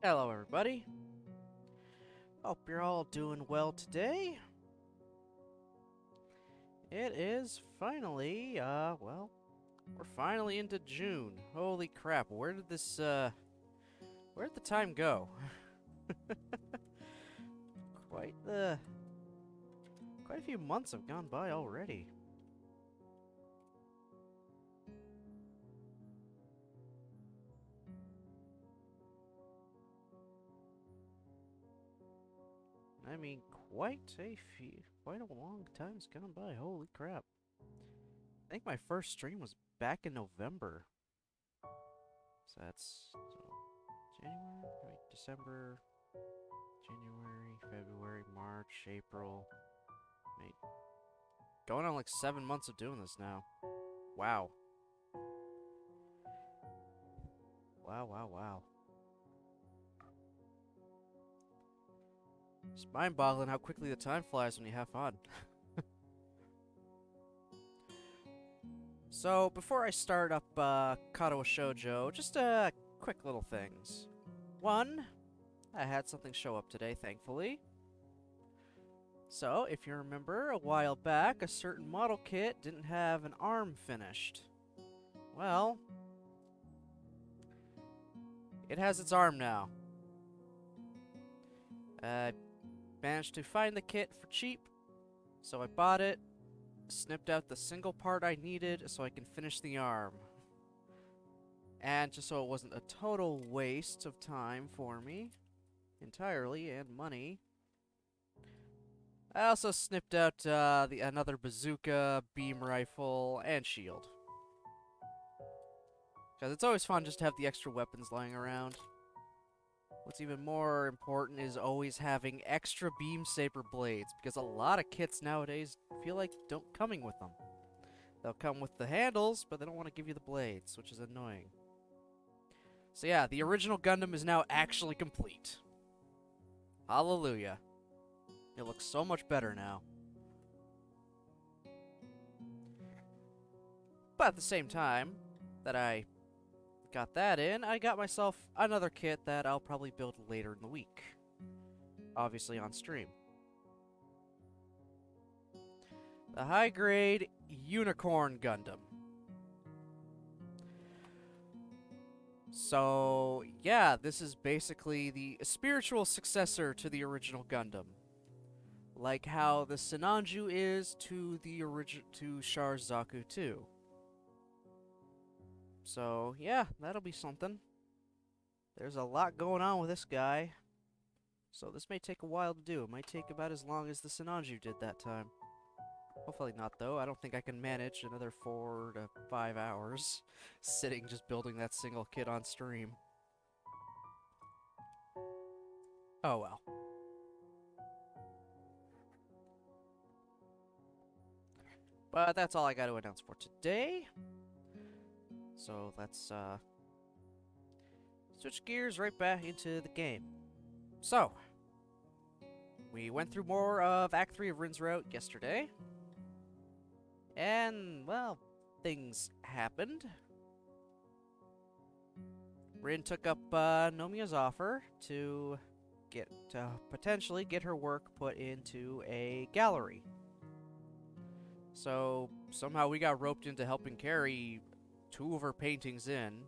Hello, everybody. Hope you're all doing well today. It is finally, well, we're finally into June. Holy crap, where did the time go? Quite the, quite a few months have gone by already. I mean, quite a long time's gone by. Holy crap. I think my first stream was back in November. So that's, January, wait, December, January, February, March, April, May. Going on like 7 months of doing this now. Wow. Wow, wow, wow. It's mind-boggling how quickly the time flies when you have fun. So, before I start up Katawa Shoujo, just quick little things. One, I had something show up today, thankfully. So, if you remember, a while back, a certain model kit didn't have an arm finished. Well, it has its arm now. I managed to find the kit for cheap, so I bought it, snipped out the single part I needed so I can finish the arm. And just so it wasn't a total waste of time for me, entirely, and money, I also snipped out another bazooka, beam rifle, and shield. Because it's always fun just to have the extra weapons lying around. What's even more important is always having extra beam saber blades, because a lot of kits nowadays feel like don't coming with them. They'll come with the handles, but they don't want to give you the blades, which is annoying. So yeah, the original Gundam is now actually complete. Hallelujah. It looks so much better now. But at the same time that I got that in, I got myself another kit that I'll probably build later in the week. Obviously on stream. The high-grade Unicorn Gundam. So, yeah, this is basically the spiritual successor to the original Gundam. Like how the Sinanju is to the to Char's Zaku 2. So, yeah, that'll be something. There's a lot going on with this guy. So this may take a while to do. It might take about as long as the Sinanju did that time. Hopefully not, though. I don't think I can manage another 4 to 5 hours sitting just building that single kit on stream. Oh well. But that's all I got to announce for today. So let's switch gears right back into the game. So, we went through more of Act 3 of Rin's Route yesterday. And, well, things happened. Rin took up Nomiya's offer to potentially get her work put into a gallery. So somehow we got roped into helping carry 2 of her paintings in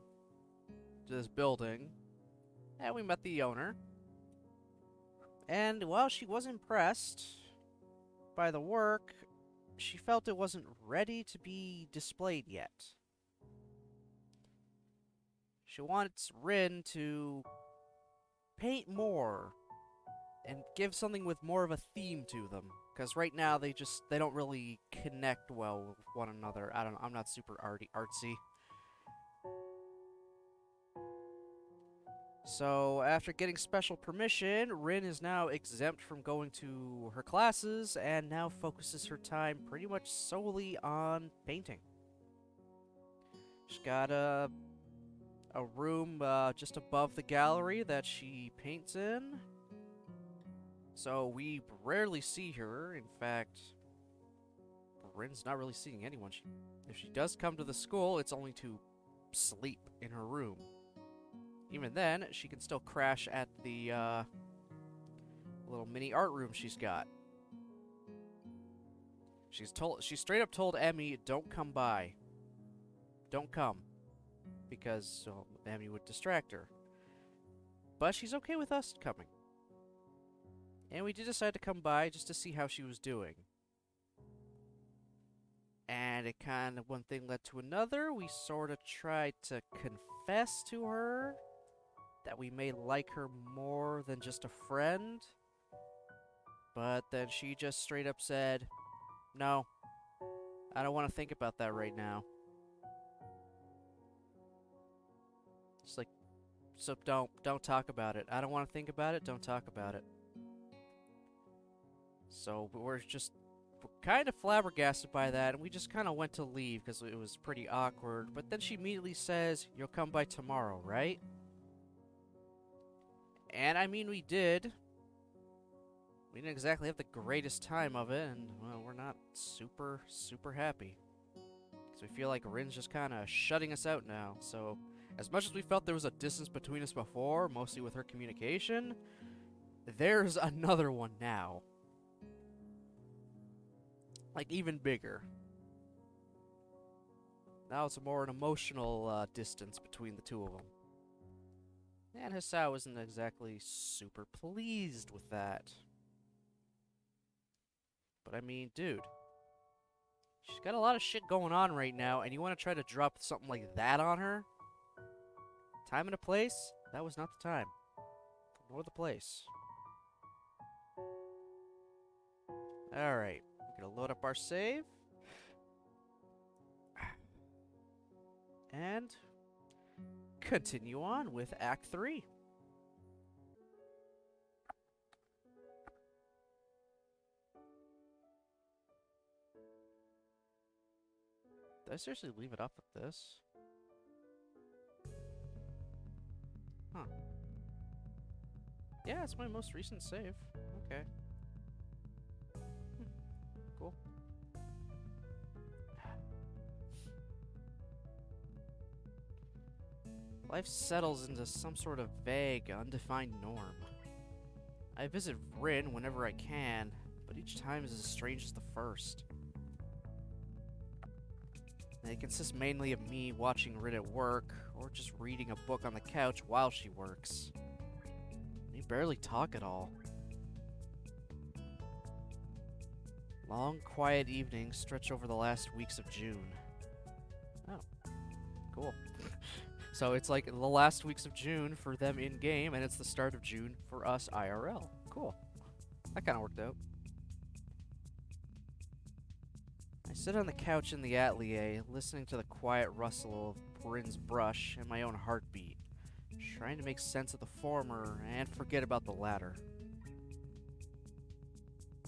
to this building, and we met the owner. And while she was impressed by the work, she felt it wasn't ready to be displayed yet. She wants Rin to paint more and give something with more of a theme to them. Because right now they don't really connect well with one another. I don't know, I'm not super artsy. So after getting special permission, Rin is now exempt from going to her classes and now focuses her time pretty much solely on painting. She's got a room just above the gallery that she paints in. So we rarely see her. In fact, Rin's not really seeing anyone. If she does come to the school, it's only to sleep in her room. Even then, she can still crash at the little mini art room she's got. She straight up told Emmy, "Don't come by. Don't come," because Emmy would distract her. But she's okay with us coming. And we did decide to come by just to see how she was doing. And it kind of, one thing led to another. We sort of tried to confess to her that we may like her more than just a friend. But then she just straight up said, "No, I don't want to think about that right now." It's like, so don't talk about it. I don't want to think about it. Don't talk about it. So we're kind of flabbergasted by that, and we just kind of went to leave because it was pretty awkward. But then she immediately says, "You'll come by tomorrow, right?" And I mean, we did. We didn't exactly have the greatest time of it, and well, we're not super happy. Because we feel like Rin's just kind of shutting us out now. So, as much as we felt there was a distance between us before, mostly with her communication, there's another one now. Like, even bigger. Now it's more an emotional distance between the two of them. And Hisao isn't exactly super pleased with that. But I mean, dude, she's got a lot of shit going on right now, and you want to try to drop something like that on her? Time and a place? That was not the time. Nor the place. Alright, we're gonna load up our save. And continue on with Act 3. Did I seriously leave it up at this? Huh. Yeah, it's my most recent save. Okay. Cool. Life settles into some sort of vague, undefined norm. I visit Rin whenever I can, but each time is as strange as the first. And it consists mainly of me watching Rin at work, or just reading a book on the couch while she works. We barely talk at all. Long, quiet evenings stretch over the last weeks of June. Oh, cool. So it's like the last weeks of June for them in-game, and it's the start of June for us IRL. Cool. That kind of worked out. I sit on the couch in the atelier, listening to the quiet rustle of Rin's brush and my own heartbeat, trying to make sense of the former and forget about the latter.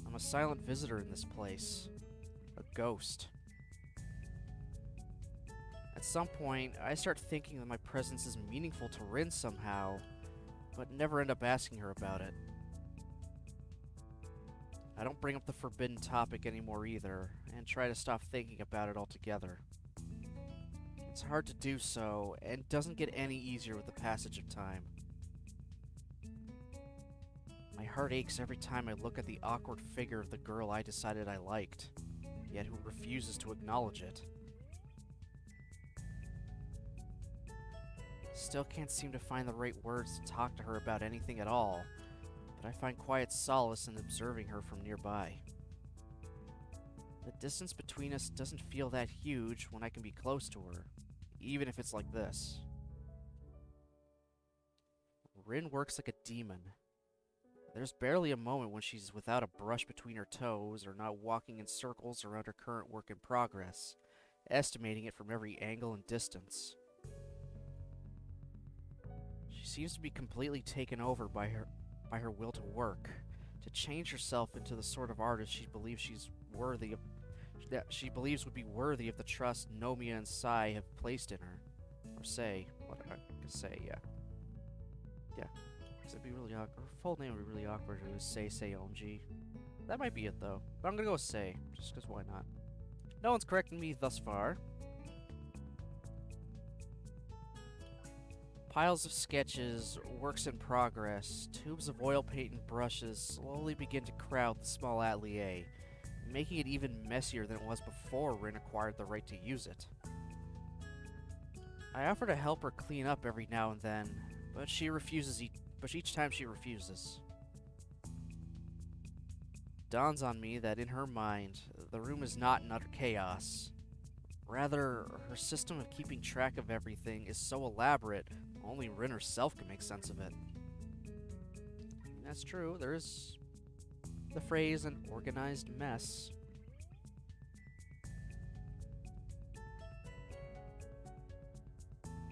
I'm a silent visitor in this place. A ghost. At some point, I start thinking that my presence is meaningful to Rin somehow, but never end up asking her about it. I don't bring up the forbidden topic anymore either, and try to stop thinking about it altogether. It's hard to do so, and doesn't get any easier with the passage of time. My heart aches every time I look at the awkward figure of the girl I decided I liked, yet who refuses to acknowledge it. Still can't seem to find the right words to talk to her about anything at all, but I find quiet solace in observing her from nearby. The distance between us doesn't feel that huge when I can be close to her, even if it's like this. Rin works like a demon. There's barely a moment when she's without a brush between her toes or not walking in circles around her current work in progress, estimating it from every angle and distance. She seems to be completely taken over by her will to work, to change herself into the sort of artist she believes would be worthy of the trust Nomiya and Sai have placed in her. Or Sei, what I can say, yeah. Yeah, because it'd be really awkward. Her full name would be really awkward if it was Sei Seonji. That might be it though, but I'm gonna go with Sei, just because why not? No one's correcting me thus far. Piles of sketches, works in progress, tubes of oil paint and brushes slowly begin to crowd the small atelier, making it even messier than it was before Rin acquired the right to use it. I offer to help her clean up every now and then, but each time she refuses. Dawns on me that in her mind, the room is not in utter chaos. Rather, her system of keeping track of everything is so elaborate, only Rin herself can make sense of it. And that's true, there is the phrase an organized mess.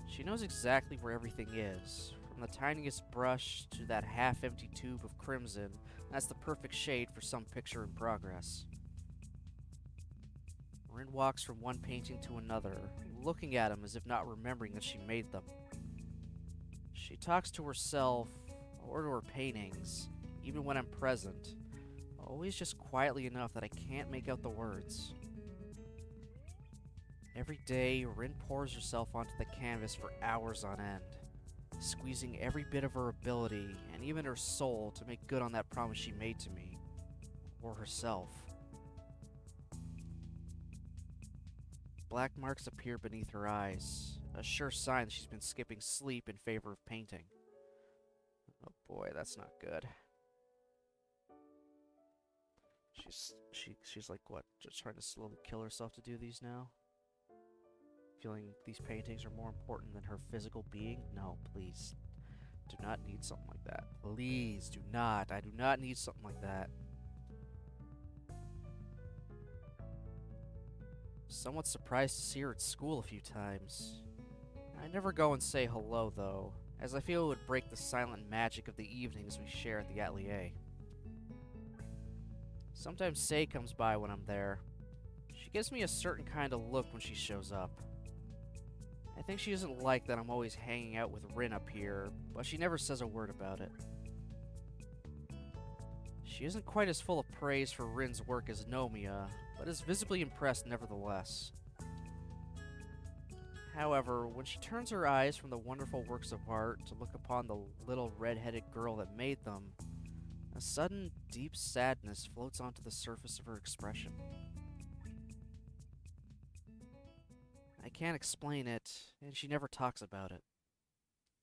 She knows exactly where everything is, from the tiniest brush to that half-empty tube of crimson. That's the perfect shade for some picture in progress. Rin walks from one painting to another, looking at him as if not remembering that she made them. She talks to herself, or to her paintings, even when I'm present, always just quietly enough that I can't make out the words. Every day, Rin pours herself onto the canvas for hours on end, squeezing every bit of her ability and even her soul to make good on that promise she made to me, or herself. Black marks appear beneath her eyes, a sure sign that she's been skipping sleep in favor of painting. Oh boy, that's not good. She's like what, just trying to slowly kill herself to do these now? Feeling these paintings are more important than her physical being? No, please. Do not need something like that. Please do not. I do not need something like that. Somewhat surprised to see her at school a few times. I never go and say hello, though, as I feel it would break the silent magic of the evenings we share at the atelier. Sometimes Sei comes by when I'm there. She gives me a certain kind of look when she shows up. I think she doesn't like that I'm always hanging out with Rin up here, but she never says a word about it. She isn't quite as full of praise for Rin's work as Nomiya, but is visibly impressed nevertheless. However, when she turns her eyes from the wonderful works of art to look upon the little red-headed girl that made them, a sudden, deep sadness floats onto the surface of her expression. I can't explain it, and she never talks about it.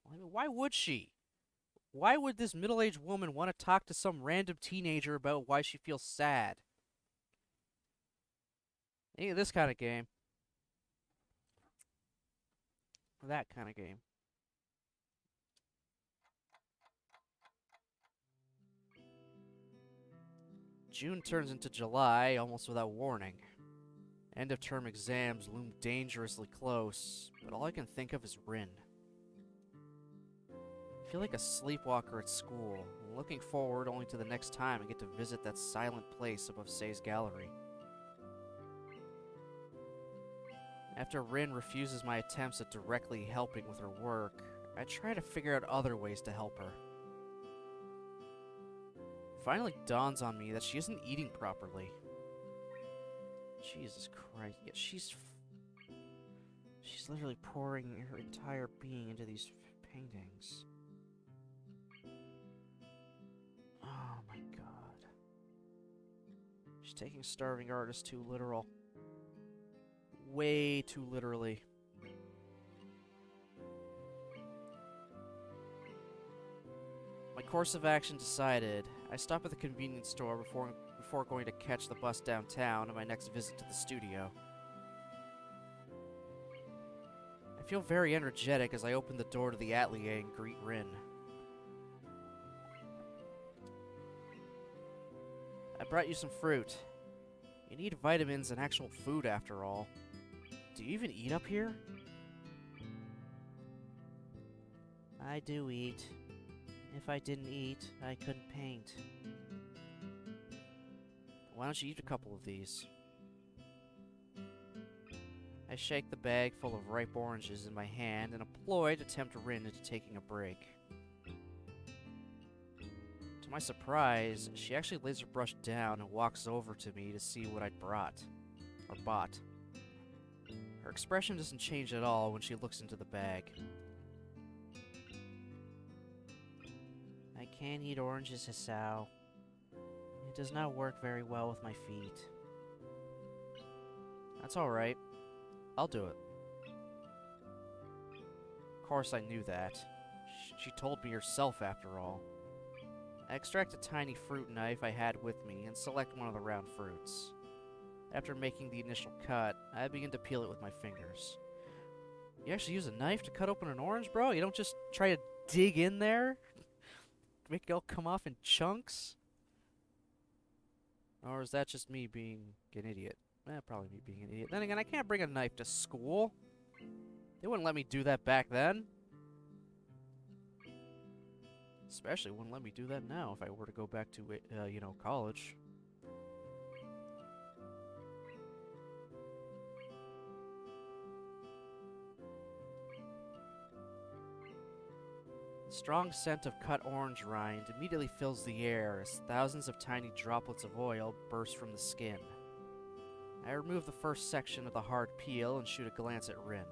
I mean, why would she? Why would this middle-aged woman want to talk to some random teenager about why she feels sad? Hey, this kind of game. Or that kind of game. June turns into July almost without warning. End-of-term exams loom dangerously close, but all I can think of is Rin. I feel like a sleepwalker at school, looking forward only to the next time I get to visit that silent place above Sei's gallery. After Rin refuses my attempts at directly helping with her work, I try to figure out other ways to help her. It finally dawns on me that she isn't eating properly. Jesus Christ, yeah, she's literally pouring her entire being into these paintings. Oh my god. She's taking starving artists too literal. Way too literally. My course of action decided, I stop at the convenience store before going to catch the bus downtown on my next visit to the studio. I feel very energetic as I open the door to the atelier and greet Rin. I brought you some fruit. You need vitamins and actual food after all. Do you even eat up here? I do eat. If I didn't eat, I couldn't paint. Why don't you eat a couple of these? I shake the bag full of ripe oranges in my hand in a ploy to tempt Rin into taking a break. To my surprise, she actually lays her brush down and walks over to me to see what I'd bought. Her expression doesn't change at all when she looks into the bag. can't eat oranges, Hisao. It does not work very well with my feet. That's alright. I'll do it. Of course I knew that. She told me herself, after all. I extract a tiny fruit knife I had with me and select one of the round fruits. After making the initial cut, I begin to peel it with my fingers. You actually use a knife to cut open an orange, bro? You don't just try to dig in there? Make it all come off in chunks? Or is that just me being an idiot? Probably me being an idiot. Then again, I can't bring a knife to school. They wouldn't let me do that back then. Especially wouldn't let me do that now if I were to go back to, college. The strong scent of cut orange rind immediately fills the air as thousands of tiny droplets of oil burst from the skin. I remove the first section of the hard peel and shoot a glance at Rin.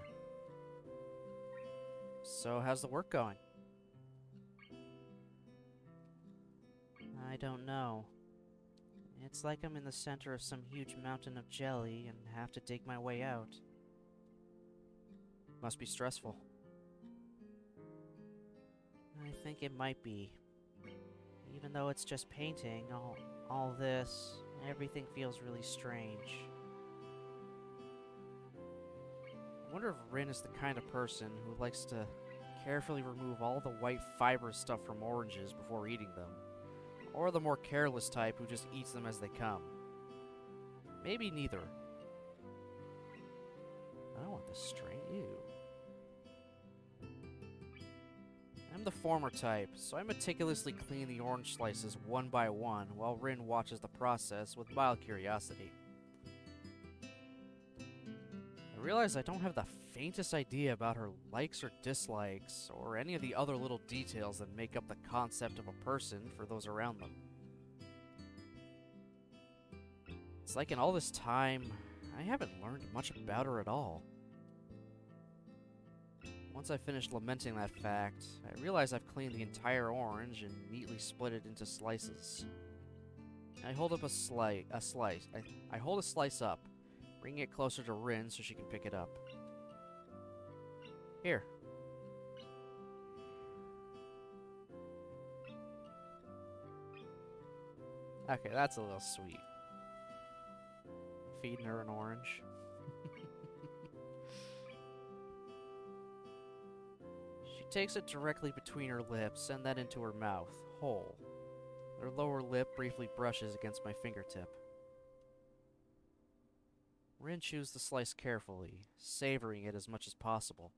So, how's the work going? I don't know. It's like I'm in the center of some huge mountain of jelly and have to dig my way out. Must be stressful. I think it might be. Even though it's just painting, all this, everything feels really strange. I wonder if Rin is the kind of person who likes to carefully remove all the white fibrous stuff from oranges before eating them. Or the more careless type who just eats them as they come. Maybe neither. I don't want this string. Ew. I'm the former type, so I meticulously clean the orange slices one by one while Rin watches the process with mild curiosity. I realize I don't have the faintest idea about her likes or dislikes, or any of the other little details that make up the concept of a person for those around them. It's like in all this time, I haven't learned much about her at all. Once I finished lamenting that fact, I realize I've cleaned the entire orange and neatly split it into slices. I hold up I hold a slice up, bringing it closer to Rin so she can pick it up. Here. Okay, that's a little sweet. Feeding her an orange. She takes it directly between her lips and then into her mouth, whole. Her lower lip briefly brushes against my fingertip. Rin chews the slice carefully, savoring it as much as possible.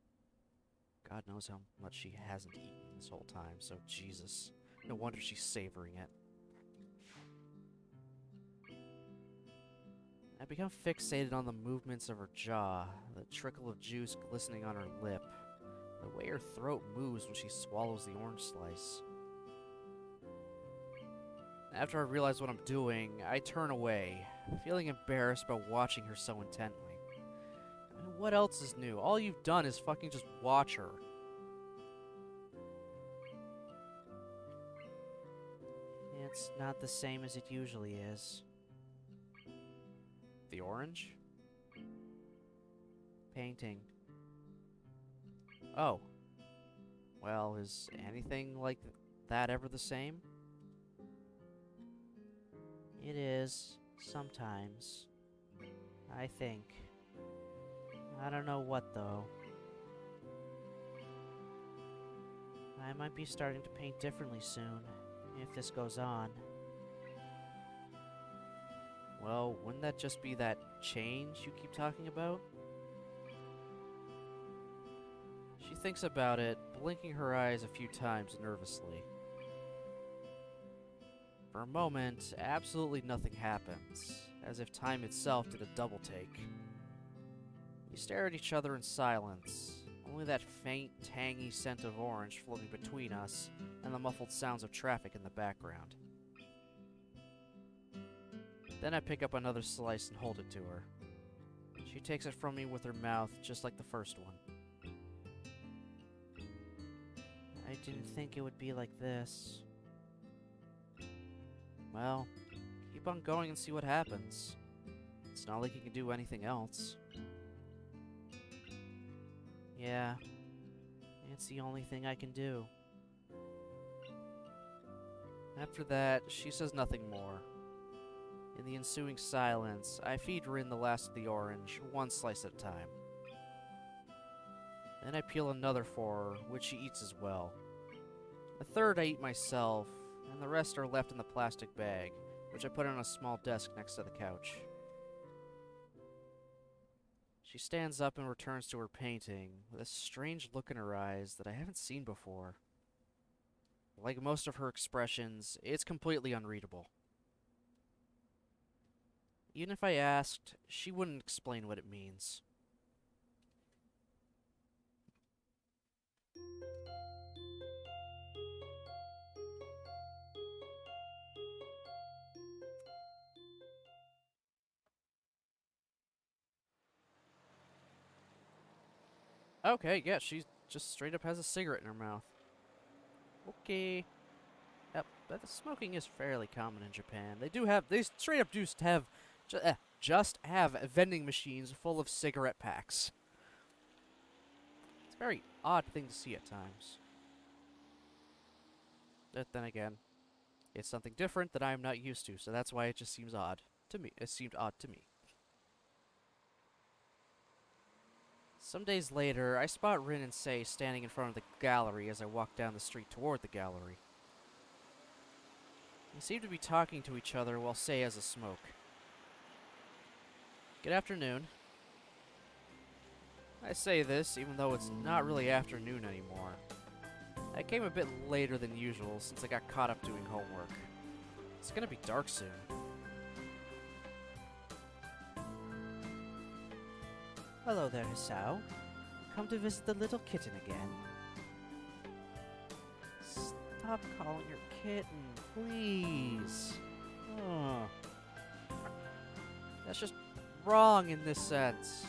God knows how much she hasn't eaten this whole time, so Jesus. No wonder she's savoring it. I become fixated on the movements of her jaw, the trickle of juice glistening on her lip, the way her throat moves when she swallows the orange slice. After I realize what I'm doing, I turn away, feeling embarrassed by watching her so intently. I mean, what else is new? All you've done is fucking just watch her. It's not the same as it usually is. The orange? Painting. Oh. Well, is anything like that ever the same? It is, sometimes. I think. I don't know what, though. I might be starting to paint differently soon, if this goes on. Well, wouldn't that just be that change you keep talking about? She thinks about it, blinking her eyes a few times nervously. For a moment, absolutely nothing happens, as if time itself did a double take. We stare at each other in silence, only that faint, tangy scent of orange floating between us and the muffled sounds of traffic in the background. Then I pick up another slice and hold it to her. She takes it from me with her mouth, just like the first one. I didn't think it would be like this. Well, keep on going and see what happens. It's not like you can do anything else. Yeah, it's the only thing I can do. After that, she says nothing more. In the ensuing silence, I feed Rin the last of the orange, one slice at a time. Then I peel another for her, which she eats as well. A third I eat myself, and the rest are left in the plastic bag, which I put on a small desk next to the couch. She stands up and returns to her painting, with a strange look in her eyes that I haven't seen before. Like most of her expressions, it's completely unreadable. Even if I asked, she wouldn't explain what it means. Okay, yeah, she just straight up has a cigarette in her mouth. Okay. Yep, but the smoking is fairly common in Japan. They straight up just have vending machines full of cigarette packs. It's a very odd thing to see at times. But then again, it's something different that I am not used to, so that's why it just seems odd to me. It seemed odd to me. Some days later, I spot Rin and Sei standing in front of the gallery as I walk down the street toward the gallery. They seem to be talking to each other while Sei has a smoke. Good afternoon. I say this even though it's not really afternoon anymore. I came a bit later than usual since I got caught up doing homework. It's gonna be dark soon. Hello there, Hisao. Come to visit the little kitten again. Stop calling her kitten, please. Oh. That's just wrong in this sense.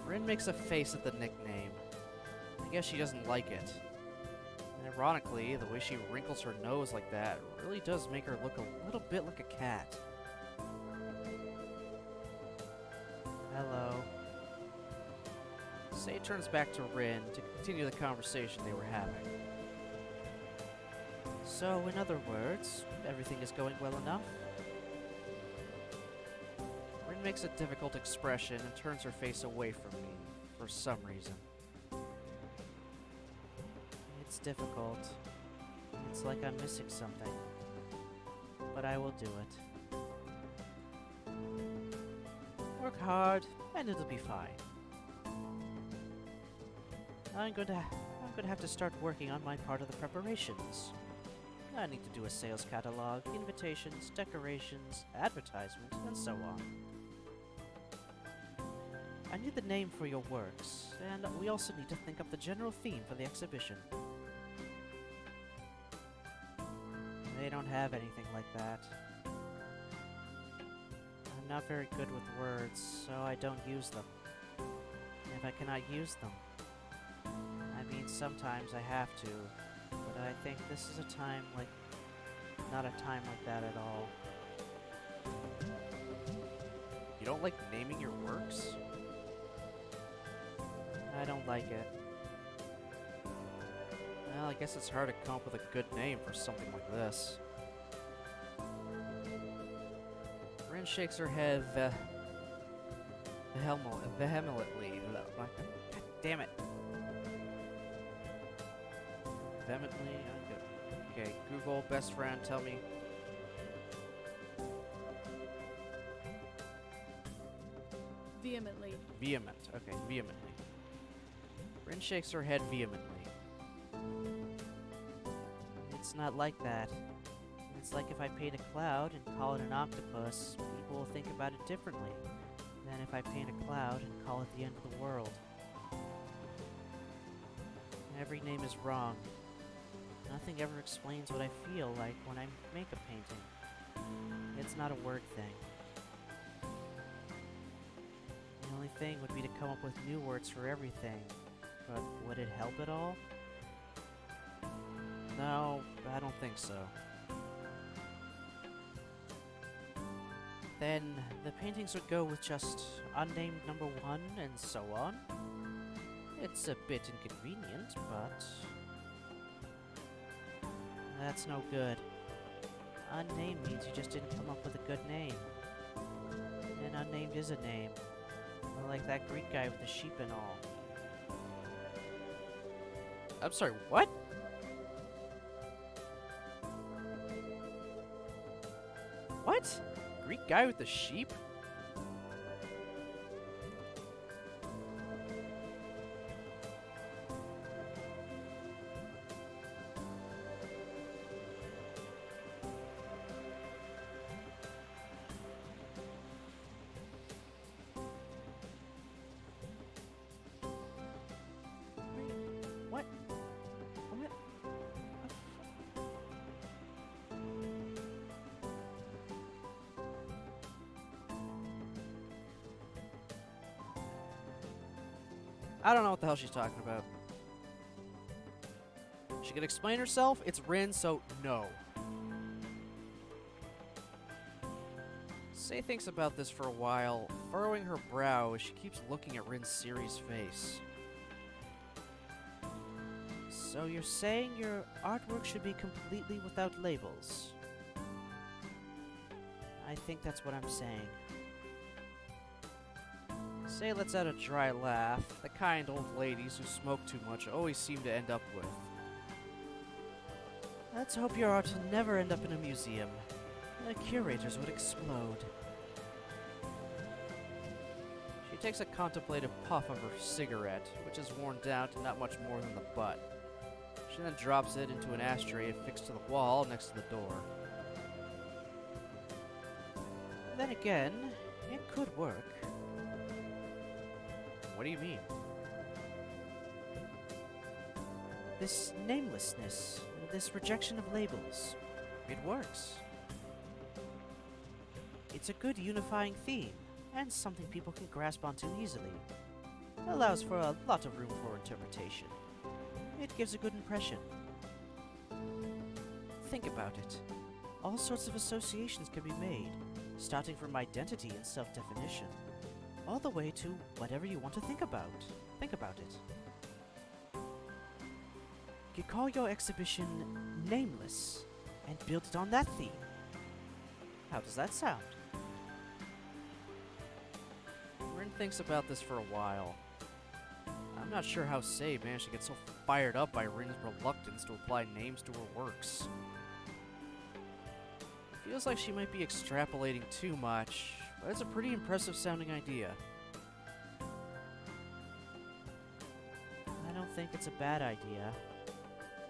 Rin makes a face at the nickname. I guess she doesn't like it. And ironically, the way she wrinkles her nose like that really does make her look a little bit like a cat. Hello. Sei turns back to Rin to continue the conversation they were having. So, in other words, everything is going well enough? Rin makes a difficult expression and turns her face away from me, for some reason. It's difficult. It's like I'm missing something. But I will do it. Work hard, and it'll be fine. I'm going to have to start working on my part of the preparations. I need to do a sales catalog, invitations, decorations, advertisements, and so on. I need the name for your works, and we also need to think up the general theme for the exhibition. They don't have anything like that. I'm not very good with words, so I don't use them. And if I cannot use them, I mean, sometimes I have to, but I think this is a time not a time like that at all. You don't like naming your works? I don't like it. Well, I guess it's hard to come up with a good name for something like this. Rin shakes her head vehemently. God damn it. Vehemently? Okay, Google, best friend, tell me. Vehemently. Vehement. Okay, vehemently. Rin shakes her head vehemently. It's not like that. It's like if I paint a cloud and call it an octopus, people will think about it differently than if I paint a cloud and call it the end of the world. Every name is wrong. Nothing ever explains what I feel like when I make a painting. It's not a word thing. The only thing would be to come up with new words for everything. But would it help at all? No, I don't think so. Then the paintings would go with just unnamed number 1 and so on. It's a bit inconvenient, but that's no good. Unnamed means you just didn't come up with a good name. And unnamed is a name. Like that Greek guy with the sheep and all. I'm sorry, what? What? Greek guy with the sheep? What? What? I don't know what the hell she's talking about. She can explain herself. It's Rin, so no. Sei thinks about this for a while, furrowing her brow as she keeps looking at Rin's serious face. So you're saying your artwork should be completely without labels? I think that's what I'm saying. Sei lets out a dry laugh, the kind old ladies who smoke too much always seem to end up with. Let's hope your art will never end up in a museum. The curators would explode. She takes a contemplative puff of her cigarette, which is worn down to not much more than the butt. She then drops it into an ashtray affixed to the wall next to the door. Then again, it could work. What do you mean? This namelessness, this rejection of labels, it works. It's a good unifying theme, and something people can grasp onto easily. Allows for a lot of room for interpretation. It gives a good impression. Think about it. All sorts of associations can be made, starting from identity and self-definition, all the way to whatever you want to think about. Think about it. You call your exhibition Nameless, and build it on that theme. How does that sound? Rin thinks about this for a while. I'm not sure how Sei managed to get so fired up by Rin's reluctance to apply names to her works. It feels like she might be extrapolating too much, but it's a pretty impressive sounding idea. I don't think it's a bad idea.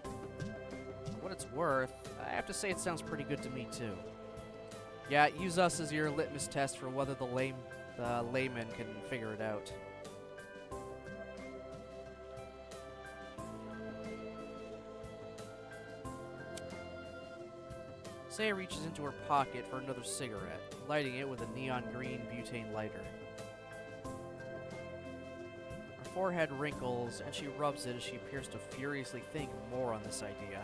For what it's worth, I have to say it sounds pretty good to me too. Yeah, use us as your litmus test for whether the layman can figure it out. Sei reaches into her pocket for another cigarette, lighting it with a neon green butane lighter. Her forehead wrinkles, and she rubs it as she appears to furiously think more on this idea.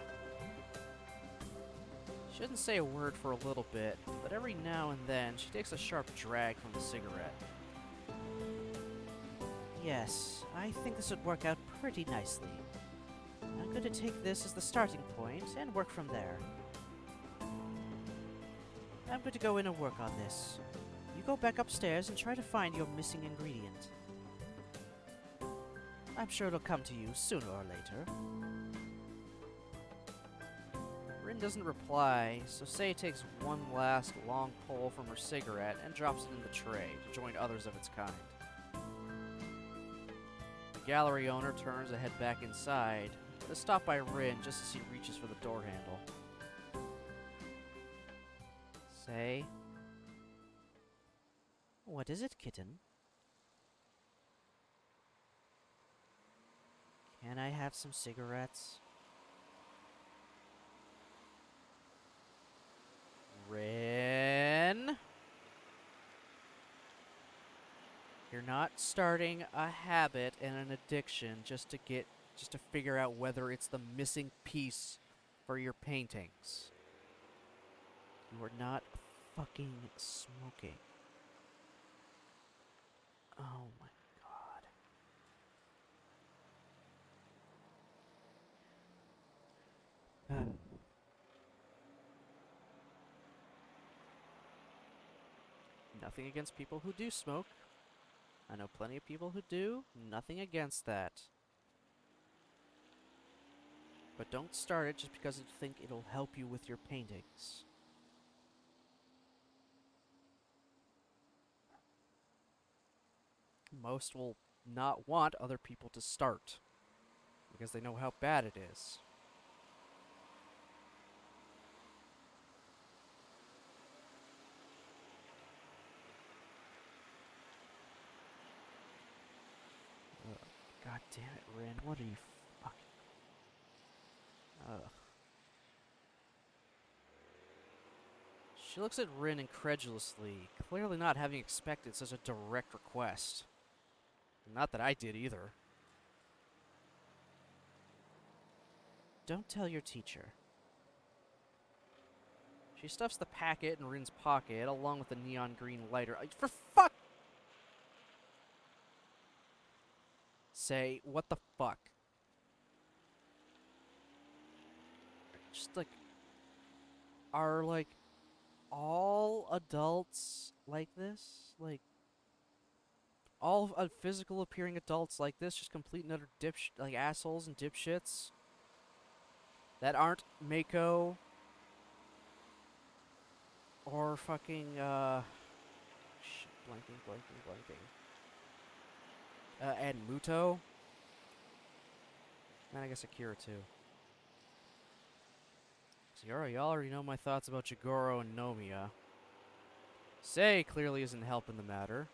She doesn't say a word for a little bit, but every now and then she takes a sharp drag from the cigarette. Yes, I think this would work out pretty nicely. I'm going to take this as the starting point and work from there. I'm going to go in and work on this. You go back upstairs and try to find your missing ingredient. I'm sure it'll come to you sooner or later. Rin doesn't reply, so Sei takes one last long pull from her cigarette and drops it in the tray to join others of its kind. The gallery owner turns to head back inside, but is stopped by Rin just as he reaches for the door handle. Sei? What is it, kitten? Can I have some cigarettes? Rin? You're not starting a habit and an addiction just to figure out whether it's the missing piece for your paintings. You are not fucking smoking. Oh my god. Nothing against people who do smoke. I know plenty of people who do. Nothing against that. But don't start it just because you think it'll help you with your paintings. Most will not want other people to start because they know how bad it is. God damn it, Rin. What are you fucking... Ugh. She looks at Rin incredulously, clearly not having expected such a direct request. Not that I did either. Don't tell your teacher. She stuffs the packet in Rin's pocket, along with the neon green lighter. For fuck! Say, what the fuck? Just like, are like all adults like this? Like, all physical appearing adults like this, just complete and utter like assholes and dipshits that aren't Mako or fucking shit, blanking. And Muto. And I guess Akira too. So y'all already know my thoughts about Jigoro and Nomiya. Sei clearly isn't helping the matter.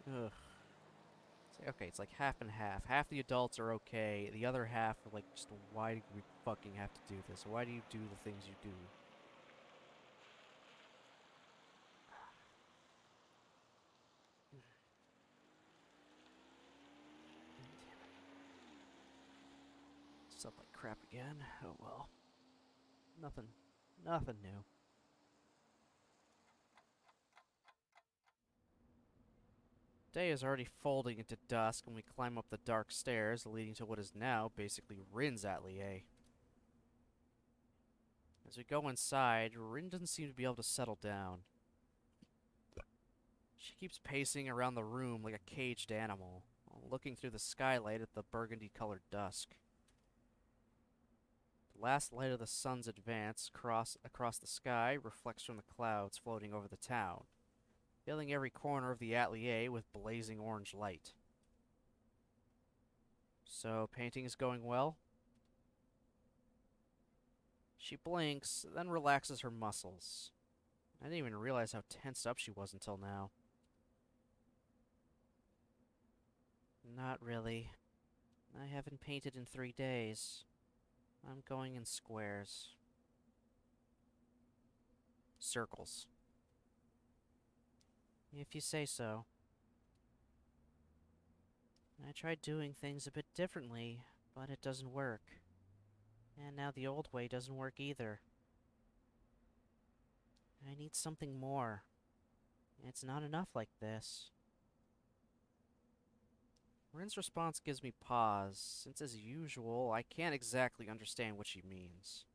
Ugh. Okay, it's like half and half. Half the adults are okay. The other half are like, just why do we fucking have to do this? Why do you do the things you do? It's up like crap again. Oh well. Nothing new. Day is already folding into dusk when we climb up the dark stairs leading to what is now basically Rin's atelier. As we go inside, Rin doesn't seem to be able to settle down. She keeps pacing around the room like a caged animal, looking through the skylight at the burgundy-colored dusk. The last light of the sun's advance across the sky reflects from the clouds floating over the town, filling every corner of the atelier with blazing orange light. So, painting is going well? She blinks, then relaxes her muscles. I didn't even realize how tensed up she was until now. Not really. I haven't painted in 3 days. I'm going in squares. Circles. If you say so. I tried doing things a bit differently, but it doesn't work. And now the old way doesn't work either. I need something more. It's not enough like this. Rin's response gives me pause, since as usual, I can't exactly understand what she means.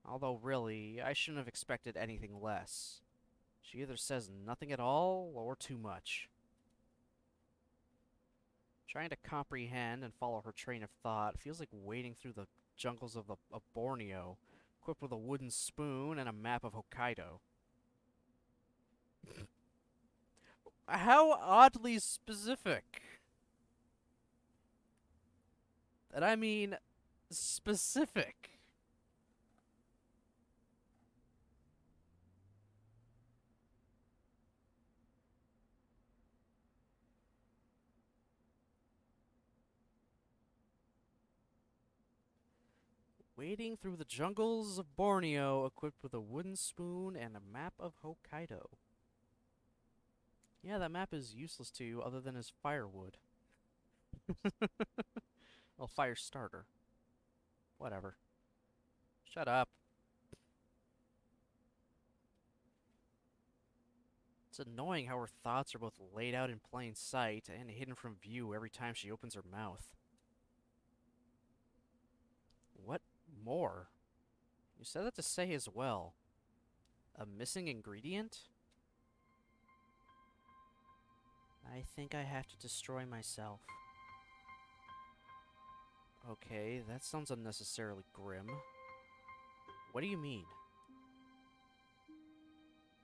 Although really, I shouldn't have expected anything less. She either says nothing at all, or too much. Trying to comprehend and follow her train of thought feels like wading through the jungles of Borneo, equipped with a wooden spoon and a map of Hokkaido. How oddly specific. And I mean, specific. Wading through the jungles of Borneo, equipped with a wooden spoon and a map of Hokkaido. Yeah, that map is useless to you other than as firewood. Well, fire starter. Whatever. Shut up. It's annoying how her thoughts are both laid out in plain sight and hidden from view every time she opens her mouth. What more? You said that to say as well. A missing ingredient? I think I have to destroy myself. Okay, that sounds unnecessarily grim. What do you mean?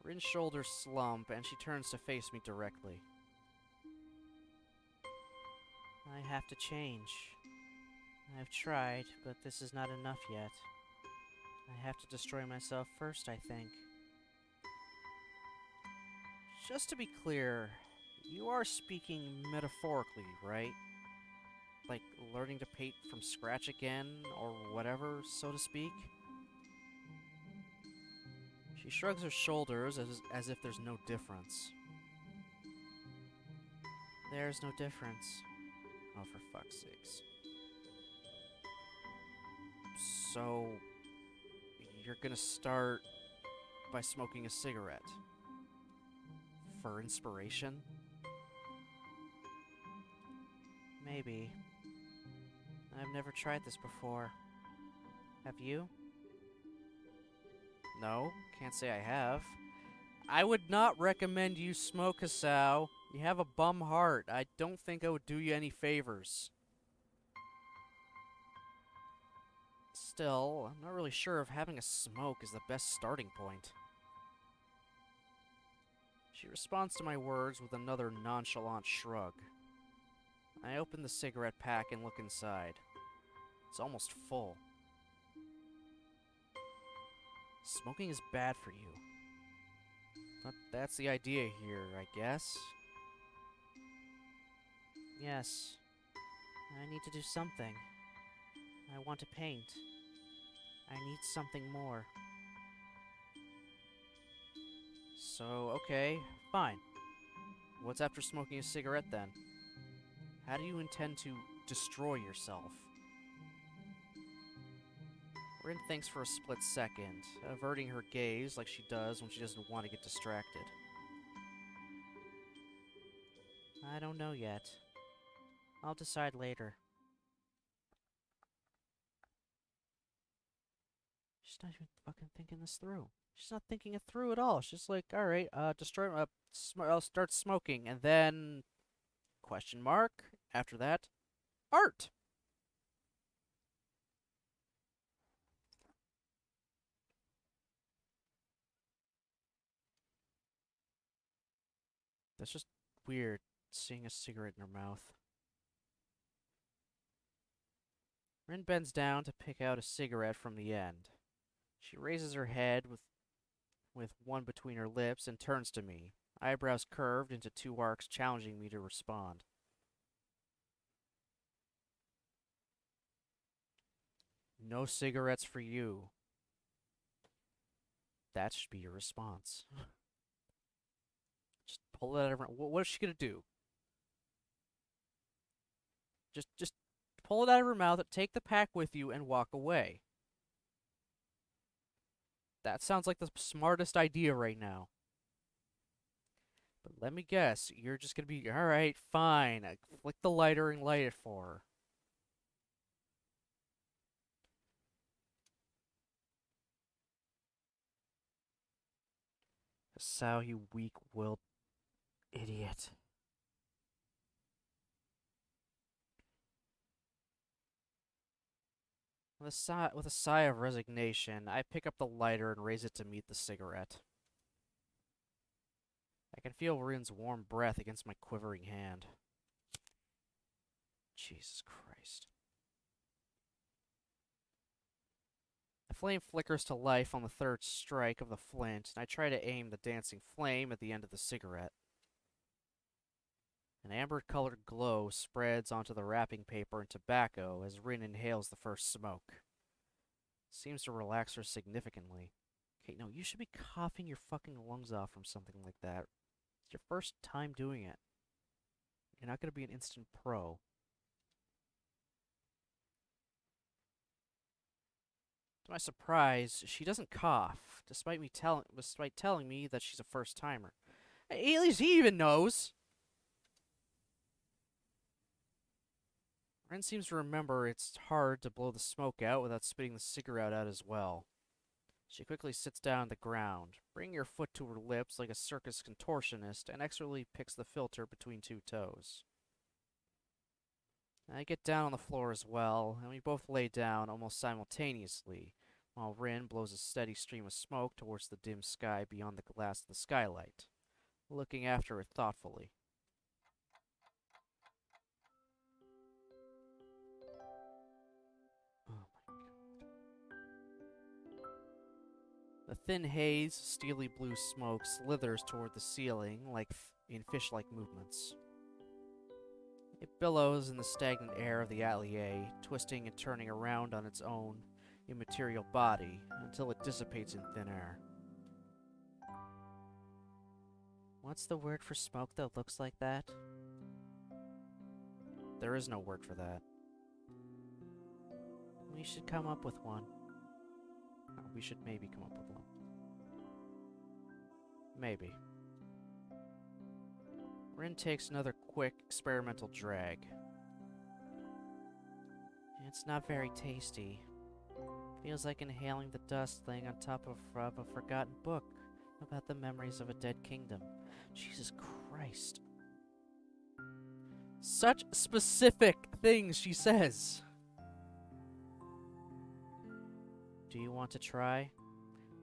Rin's shoulders slump, and she turns to face me directly. I have to change. I've tried, but this is not enough yet. I have to destroy myself first, I think. Just to be clear, you are speaking metaphorically, right? Like learning to paint from scratch again, or whatever, so to speak? She shrugs her shoulders as if there's no difference. There's no difference. Oh, for fuck's sakes. So, you're gonna start by smoking a cigarette? For inspiration? Maybe. I've never tried this before. Have you? No, can't say I have. I would not recommend you smoke, Hasao. You have a bum heart. I don't think I would do you any favors. Still, I'm not really sure if having a smoke is the best starting point. She responds to my words with another nonchalant shrug. I open the cigarette pack and look inside. It's almost full. Smoking is bad for you. But that's the idea here, I guess. Yes. I need to do something. I want to paint. I need something more. So, okay, fine. What's after smoking a cigarette then? How do you intend to destroy yourself? Rin thinks for a split second, averting her gaze like she does when she doesn't want to get distracted. I don't know yet. I'll decide later. She's not even fucking thinking this through. She's not thinking it through at all. She's like, alright, destroy, I'll start smoking, and then, question mark, after that, art! That's just weird, seeing a cigarette in her mouth. Rin bends down to pick out a cigarette from the end. She raises her head with one between her lips and turns to me, eyebrows curved into two arcs, challenging me to respond. No cigarettes for you. That should be your response. Just pull it out of her. What is she gonna do? Just pull it out of her mouth, take the pack with you, and walk away. That sounds like the smartest idea right now. But let me guess, you're just gonna be, alright, fine. I flick the lighter and light it for her. Sao, you weak-willed idiot. With a sigh of resignation, I pick up the lighter and raise it to meet the cigarette. I can feel Rin's warm breath against my quivering hand. Jesus Christ. The flame flickers to life on the third strike of the flint, and I try to aim the dancing flame at the end of the cigarette. An amber-colored glow spreads onto the wrapping paper and tobacco as Rin inhales the first smoke. Seems to relax her significantly. Okay, no, you should be coughing your fucking lungs off from something like that. It's your first time doing it. You're not going to be an instant pro. To my surprise, she doesn't cough, despite telling me that she's a first-timer. At least he even knows! Ren seems to remember it's hard to blow the smoke out without spitting the cigarette out as well. She quickly sits down on the ground, bringing her foot to her lips like a circus contortionist, and expertly picks the filter between two toes. I get down on the floor as well, and we both lay down almost simultaneously, while Rin blows a steady stream of smoke towards the dim sky beyond the glass of the skylight, looking after it thoughtfully. The thin haze, steely blue smoke slithers toward the ceiling like in fish-like movements. It billows in the stagnant air of the atelier, twisting and turning around on its own immaterial body until it dissipates in thin air. What's the word for smoke that looks like that? There is no word for that. We should come up with one. Or we should maybe come up with one. Maybe. Rin takes another quick experimental drag. It's not very tasty. Feels like inhaling the dust laying on top of a forgotten book about the memories of a dead kingdom. Jesus Christ. Such specific things she says. Do you want to try?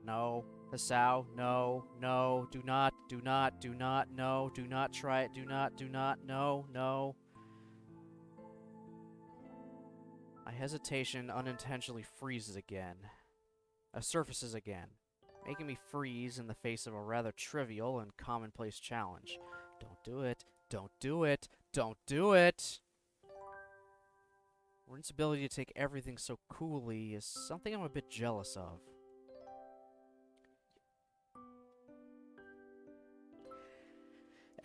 No. Hasao, no, no, do not, no, do not try it, do not, no, no. My hesitation unintentionally surfaces again, making me freeze in the face of a rather trivial and commonplace challenge. Don't do it, don't do it, don't do it! Rin's ability to take everything so coolly is something I'm a bit jealous of.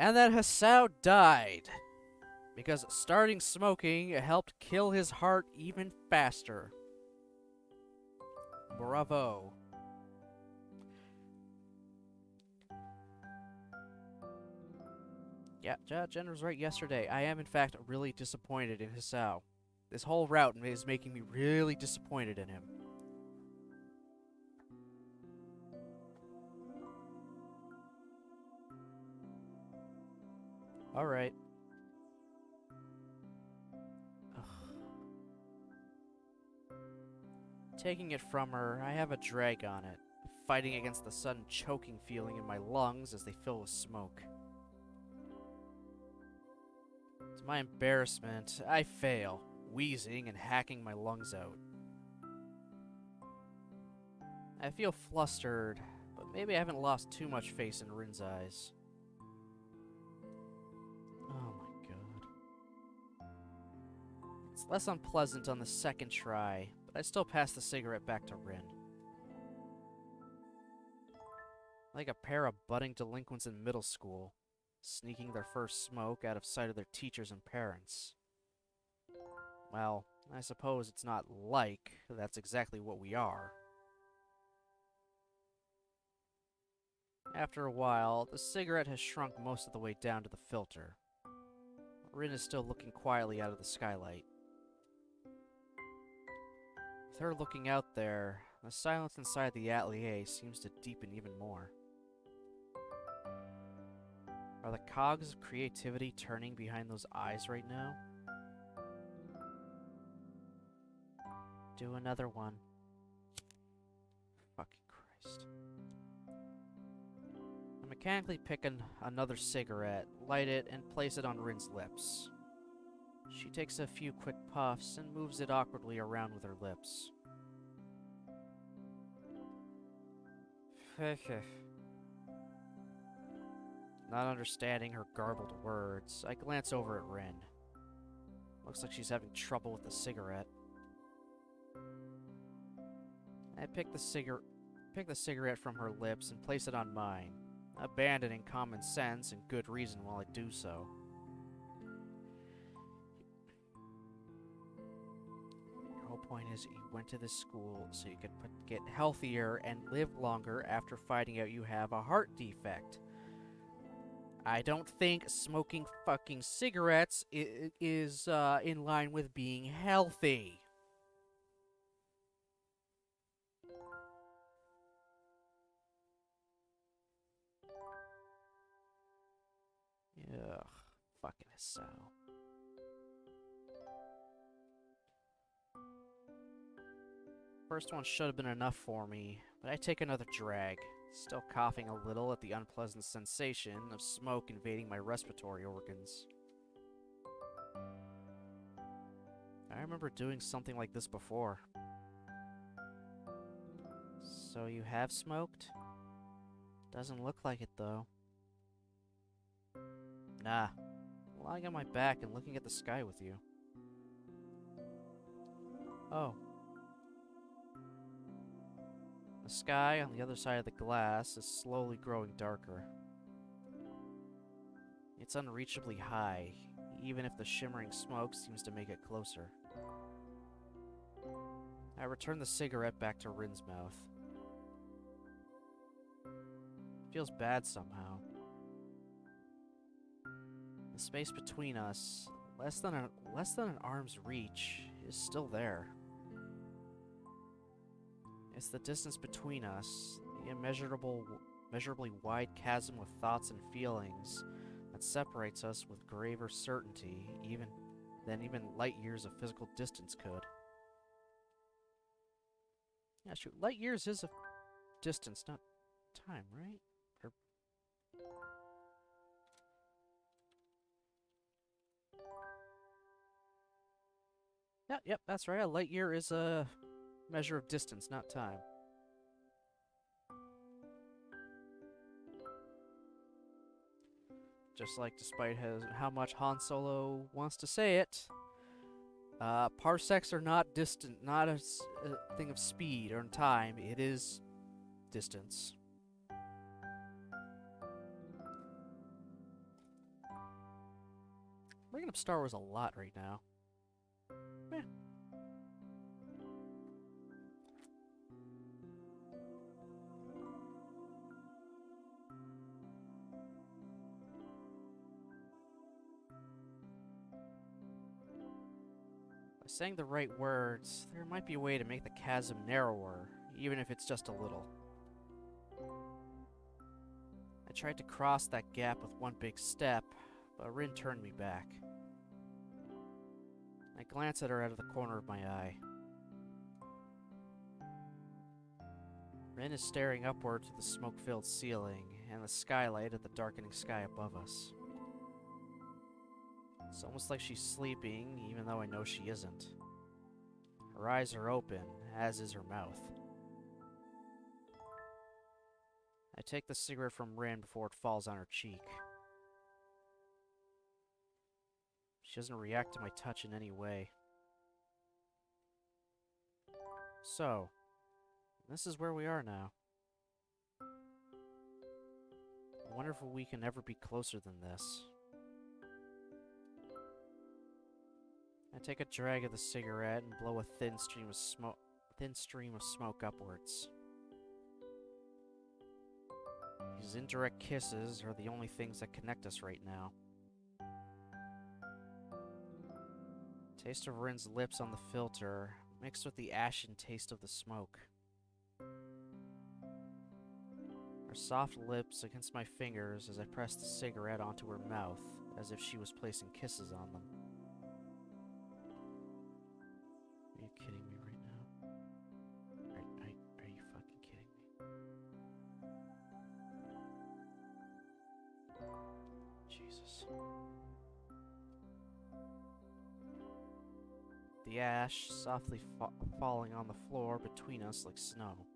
And that Hasao died, because starting smoking helped kill his heart even faster. Bravo. Yeah, Jen was right yesterday. I am, in fact, really disappointed in Hasao. This whole route is making me really disappointed in him. Alright. Taking it from her, I have a drag on it, fighting against the sudden choking feeling in my lungs as they fill with smoke. To my embarrassment, I fail, wheezing and hacking my lungs out. I feel flustered, but maybe I haven't lost too much face in Rin's eyes. Oh my god. It's less unpleasant on the second try, but I still pass the cigarette back to Rin. Like a pair of budding delinquents in middle school, sneaking their first smoke out of sight of their teachers and parents. Well, I suppose it's not like that's exactly what we are. After a while, the cigarette has shrunk most of the way down to the filter. Rin is still looking quietly out of the skylight. With her looking out there, the silence inside the atelier seems to deepen even more. Are the cogs of creativity turning behind those eyes right now? Do another one. Fucking Christ. I mechanically pick another cigarette, light it, and place it on Rin's lips. She takes a few quick puffs and moves it awkwardly around with her lips. Not understanding her garbled words, I glance over at Rin. Looks like she's having trouble with the cigarette. I pick the cigarette from her lips and place it on mine, abandoning common sense and good reason while I do so. point is, you went to this school so you could get healthier and live longer after finding out you have a heart defect. I don't think smoking fucking cigarettes is in line with being healthy. Ugh, fucking Asao. First one should have been enough for me, but I take another drag, still coughing a little at the unpleasant sensation of smoke invading my respiratory organs. I remember doing something like this before. So you have smoked? Doesn't look like it, though. Nah. Lying on my back and looking at the sky with you. Oh. The sky on the other side of the glass is slowly growing darker. It's unreachably high, even if the shimmering smoke seems to make it closer. I return the cigarette back to Rin's mouth. It feels bad somehow. The space between us, less than an arm's reach, is still there. It's the distance between us, the immeasurably wide chasm of thoughts and feelings that separates us with graver certainty than even light years of physical distance could. Yeah, shoot, light years is a distance, not time, right? Or... Yep, that's right. A light year is a measure of distance, not time. Just like, despite how much Han Solo wants to say it, parsecs are not distant, not a thing of speed or time. It is distance. Bringing up Star Wars a lot right now. Meh. By saying the right words, there might be a way to make the chasm narrower, even if it's just a little. I tried to cross that gap with one big step, but Rin turned me back. I glance at her out of the corner of my eye. Rin is staring upward to the smoke-filled ceiling and the skylight at the darkening sky above us. It's almost like she's sleeping, even though I know she isn't. Her eyes are open, as is her mouth. I take the cigarette from Rin before it falls on her cheek. She doesn't react to my touch in any way. So, this is where we are now. I wonder if we can ever be closer than this. I take a drag of the cigarette and blow a thin stream of smoke upwards. These indirect kisses are the only things that connect us right now. Taste of Rin's lips on the filter, mixed with the ashen taste of the smoke. Her soft lips against my fingers as I press the cigarette onto her mouth, as if she was placing kisses on them. Are you kidding me right now? Are you fucking kidding me? Jesus. The ash softly falling on the floor between us like snow.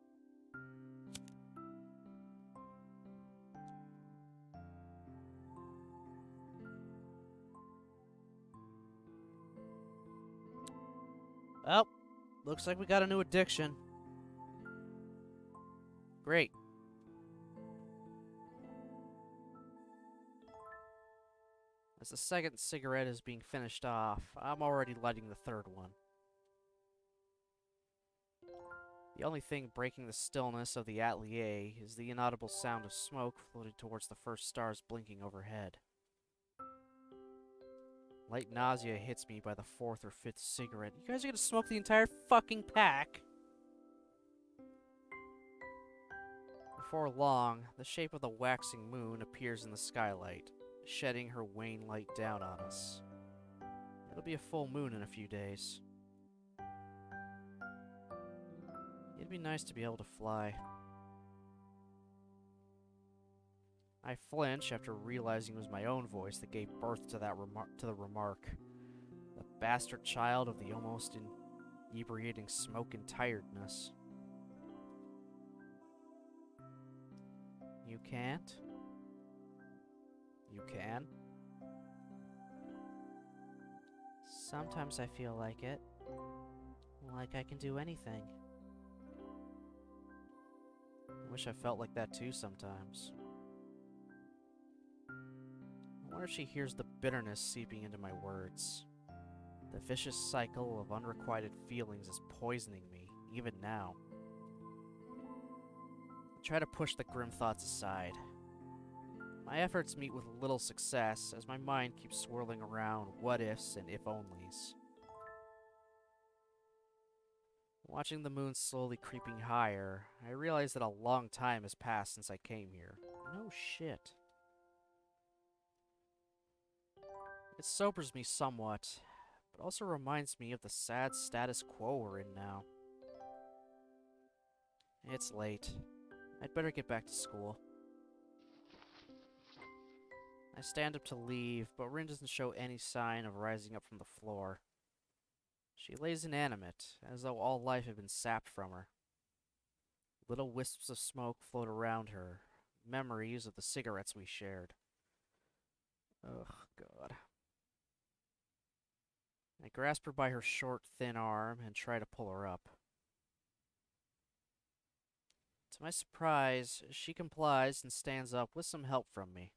Well, looks like we got a new addiction. Great. As the second cigarette is being finished off, I'm already lighting the third one. The only thing breaking the stillness of the atelier is the inaudible sound of smoke floating towards the first stars blinking overhead. Light nausea hits me by the fourth or fifth cigarette. You guys are gonna smoke the entire fucking pack? Before long, the shape of the waxing moon appears in the skylight, shedding her wan light down on us. It'll be a full moon in a few days. It'd be nice to be able to fly. I flinch after realizing it was my own voice that gave birth to the remark. The bastard child of the almost inebriating smoke and tiredness. You can't? You can? Sometimes I feel like it. Like I can do anything. I wish I felt like that too sometimes. I wonder if she hears the bitterness seeping into my words. The vicious cycle of unrequited feelings is poisoning me, even now. I try to push the grim thoughts aside. My efforts meet with little success as my mind keeps swirling around what-ifs and if-onlys. Watching the moon slowly creeping higher, I realize that a long time has passed since I came here. No shit. It sobers me somewhat, but also reminds me of the sad status quo we're in now. It's late. I'd better get back to school. I stand up to leave, but Rin doesn't show any sign of rising up from the floor. She lays inanimate, as though all life had been sapped from her. Little wisps of smoke float around her, memories of the cigarettes we shared. Ugh, God. I grasp her by her short, thin arm and try to pull her up. To my surprise, she complies and stands up with some help from me.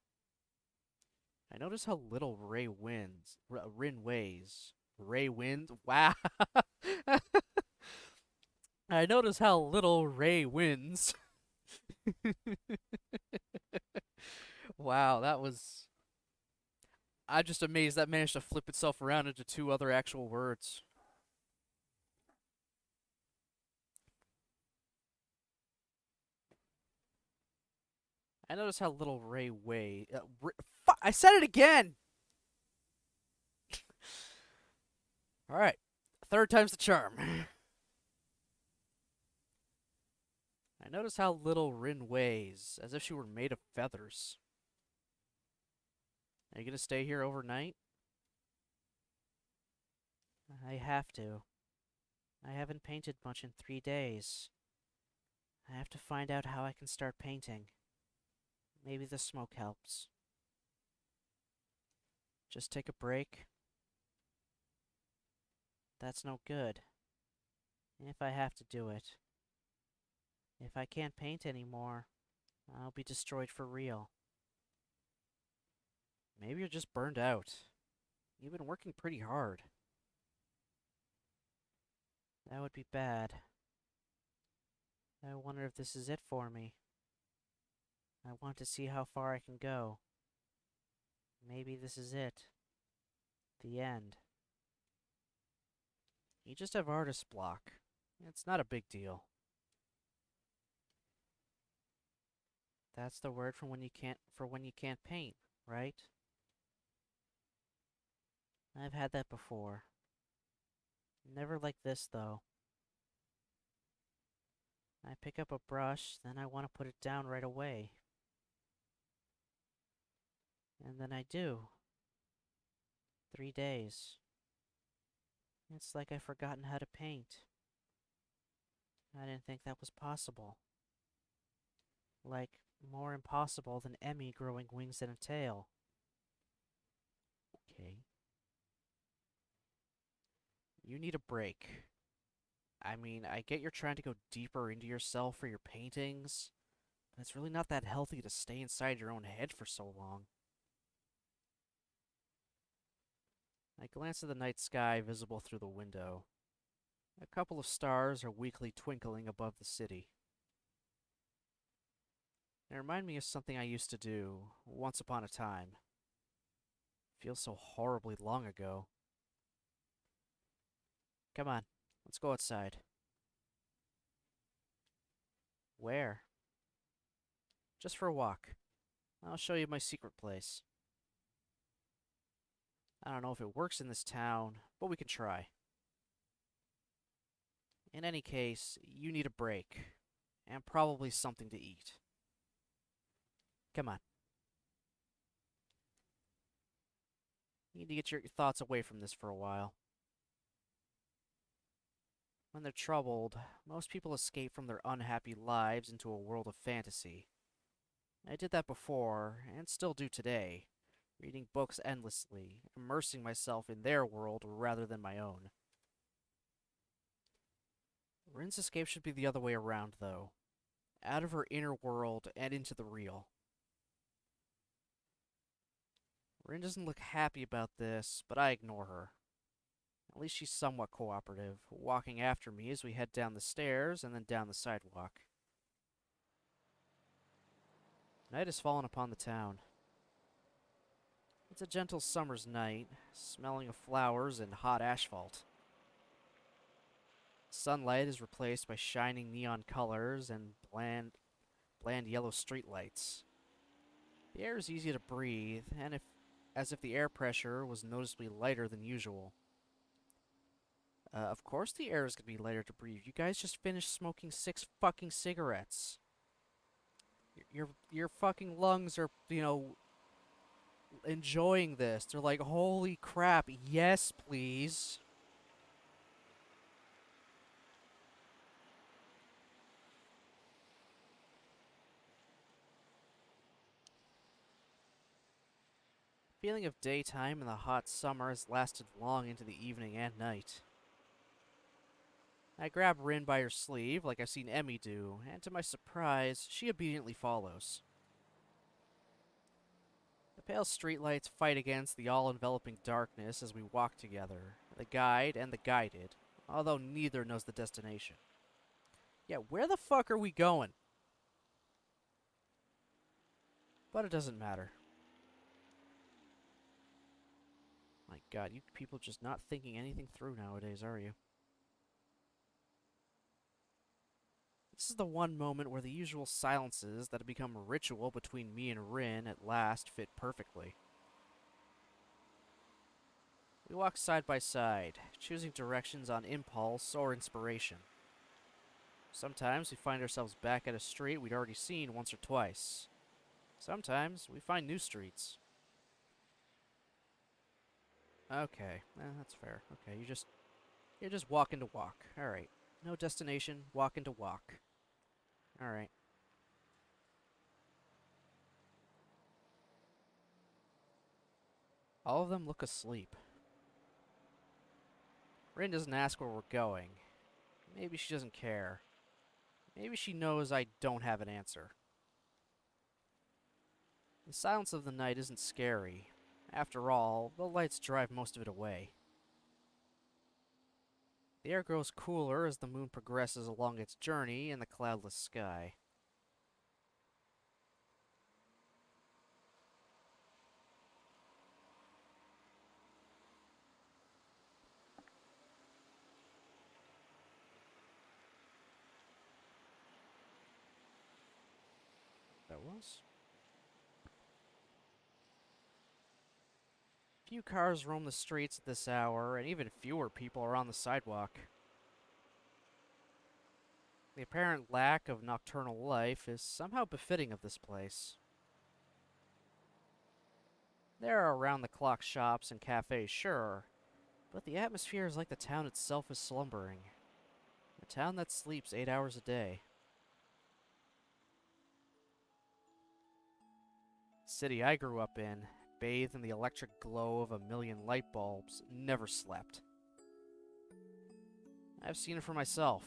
I notice how little Rin weighs. Ray wins? Wow. I notice how little Ray wins. Wow, that was... I'm just amazed that managed to flip itself around into two other actual words. I notice how little Ray weighs. I said it again! Alright. Third time's the charm. I notice how little Rin weighs, as if she were made of feathers. Are you gonna stay here overnight? I have to. I haven't painted much in 3 days. I have to find out how I can start painting. Maybe the smoke helps. Just take a break? That's no good. If I have to do it. If I can't paint anymore, I'll be destroyed for real. Maybe you're just burned out. You've been working pretty hard. That would be bad. I wonder if this is it for me. I want to see how far I can go. Maybe this is it. The end. You just have artist block. It's not a big deal. That's the word for when you can't paint, right? I've had that before. Never like this, though. I pick up a brush, then I want to put it down right away. And then I do. 3 days. It's like I've forgotten how to paint. I didn't think that was possible. Like, more impossible than Emmy growing wings and a tail. Okay. You need a break. I mean, I get you're trying to go deeper into yourself for your paintings, but it's really not that healthy to stay inside your own head for so long. I glance at the night sky visible through the window. A couple of stars are weakly twinkling above the city. They remind me of something I used to do once upon a time. Feels so horribly long ago. Come on, let's go outside. Where? Just for a walk. I'll show you my secret place. I don't know if it works in this town, but we can try. In any case, you need a break. And probably something to eat. Come on. You need to get your thoughts away from this for a while. When they're troubled, most people escape from their unhappy lives into a world of fantasy. I did that before, and still do today, reading books endlessly, immersing myself in their world rather than my own. Rin's escape should be the other way around, though. Out of her inner world and into the real. Rin doesn't look happy about this, but I ignore her. At least she's somewhat cooperative, walking after me as we head down the stairs and then down the sidewalk. Night has fallen upon the town. It's a gentle summer's night, smelling of flowers and hot asphalt. Sunlight is replaced by shining neon colors and bland yellow streetlights. The air is easy to breathe, and as if the air pressure was noticeably lighter than usual. Of course the air is gonna be lighter to breathe. You guys just finished smoking 6 fucking cigarettes. Your fucking lungs are, enjoying this. They're like, holy crap, yes, please. Feeling of daytime in the hot summer has lasted long into the evening and night. I grab Rin by her sleeve, like I've seen Emmy do, and to my surprise, she obediently follows. The pale streetlights fight against the all-enveloping darkness as we walk together, the guide and the guided, although neither knows the destination. Yeah, where the fuck are we going? But it doesn't matter. My god, you people just not thinking anything through nowadays, are you? This is the one moment where the usual silences that have become a ritual between me and Rin at last fit perfectly. We walk side by side, choosing directions on impulse or inspiration. Sometimes we find ourselves back at a street we'd already seen once or twice. Sometimes we find new streets. Okay, that's fair. Okay, you're just walking to walk. All right, no destination, walking to walk. All right. All of them look asleep. Rin doesn't ask where we're going. Maybe she doesn't care. Maybe she knows I don't have an answer. The silence of the night isn't scary. After all, the lights drive most of it away. The air grows cooler as the moon progresses along its journey in the cloudless sky. That was? Few cars roam the streets at this hour, and even fewer people are on the sidewalk. The apparent lack of nocturnal life is somehow befitting of this place. There are around-the-clock shops and cafes, sure, but the atmosphere is like the town itself is slumbering. A town that sleeps 8 hours a day. The city I grew up in, bathed in the electric glow of a million light bulbs, never slept. I've seen it for myself.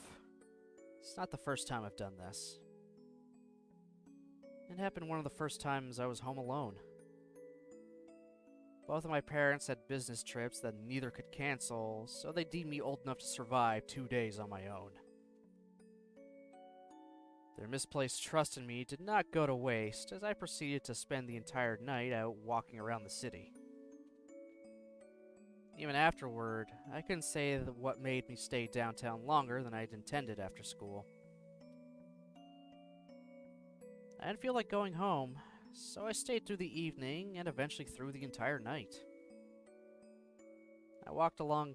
It's not the first time I've done this. It happened one of the first times I was home alone. Both of my parents had business trips that neither could cancel, so they deemed me old enough to survive 2 days on my own. Their misplaced trust in me did not go to waste, as I proceeded to spend the entire night out walking around the city. Even afterward, I couldn't say that what made me stay downtown longer than I'd intended after school. I didn't feel like going home, so I stayed through the evening and eventually through the entire night. I walked along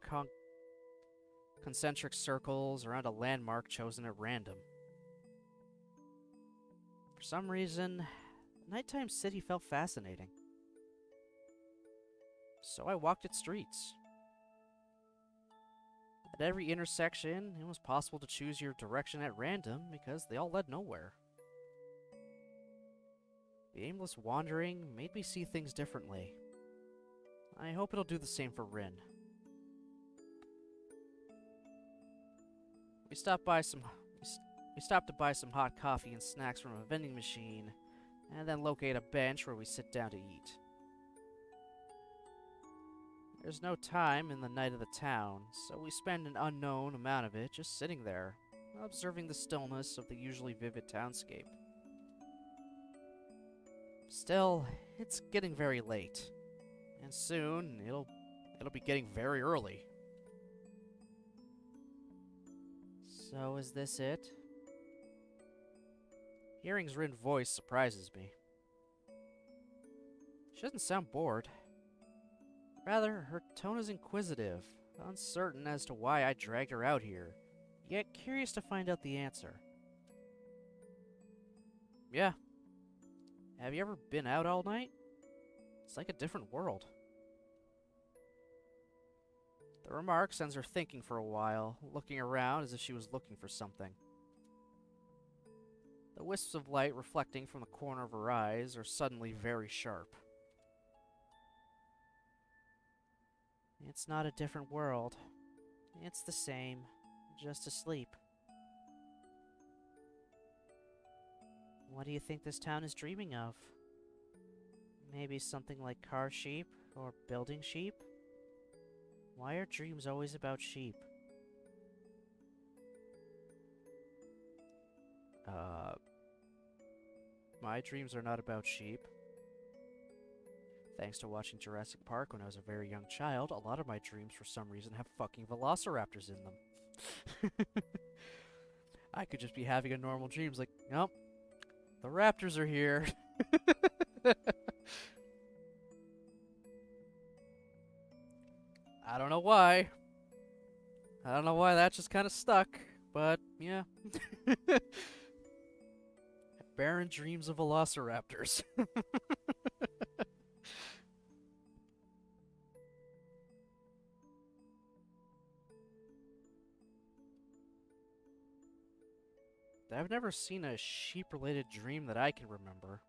concentric circles around a landmark chosen at random. For some reason, the nighttime city felt fascinating. So I walked its streets. At every intersection, it was possible to choose your direction at random because they all led nowhere. The aimless wandering made me see things differently. I hope it'll do the same for Rin. We stopped to buy some hot coffee and snacks from a vending machine, and then locate a bench where we sit down to eat. There's no time in the night of the town, so we spend an unknown amount of it just sitting there, observing the stillness of the usually vivid townscape. Still, it's getting very late, and soon it'll be getting very early. So is this it? Hearing Rin's voice surprises me. She doesn't sound bored. Rather, her tone is inquisitive, uncertain as to why I dragged her out here, yet curious to find out the answer. Yeah. Have you ever been out all night? It's like a different world. The remark sends her thinking for a while, looking around as if she was looking for something. The wisps of light reflecting from the corner of her eyes are suddenly very sharp. It's not a different world. It's the same, just asleep. What do you think this town is dreaming of? Maybe something like car sheep or building sheep? Why are dreams always about sheep? My dreams are not about sheep. Thanks to watching Jurassic Park when I was a very young child, a lot of my dreams for some reason have fucking velociraptors in them. I could just be having a normal dream. It's like, nope, the raptors are here. I don't know why. I don't know why that just kind of stuck, but yeah. Barren dreams of velociraptors. I've never seen a sheep-related dream that I can remember.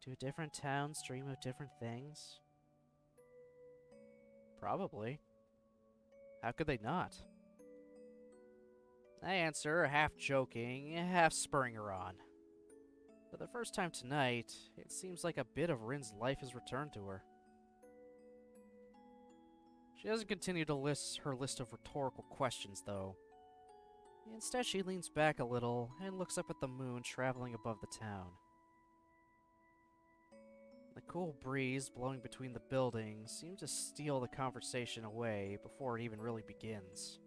Do different towns dream of different things? Probably. How could they not? I answer, half joking, half spurring her on. For the first time tonight, it seems like a bit of Rin's life has returned to her. She doesn't continue to list her list of rhetorical questions, though. Instead, she leans back a little and looks up at the moon traveling above the town. The cool breeze blowing between the buildings seems to steal the conversation away before it even really begins.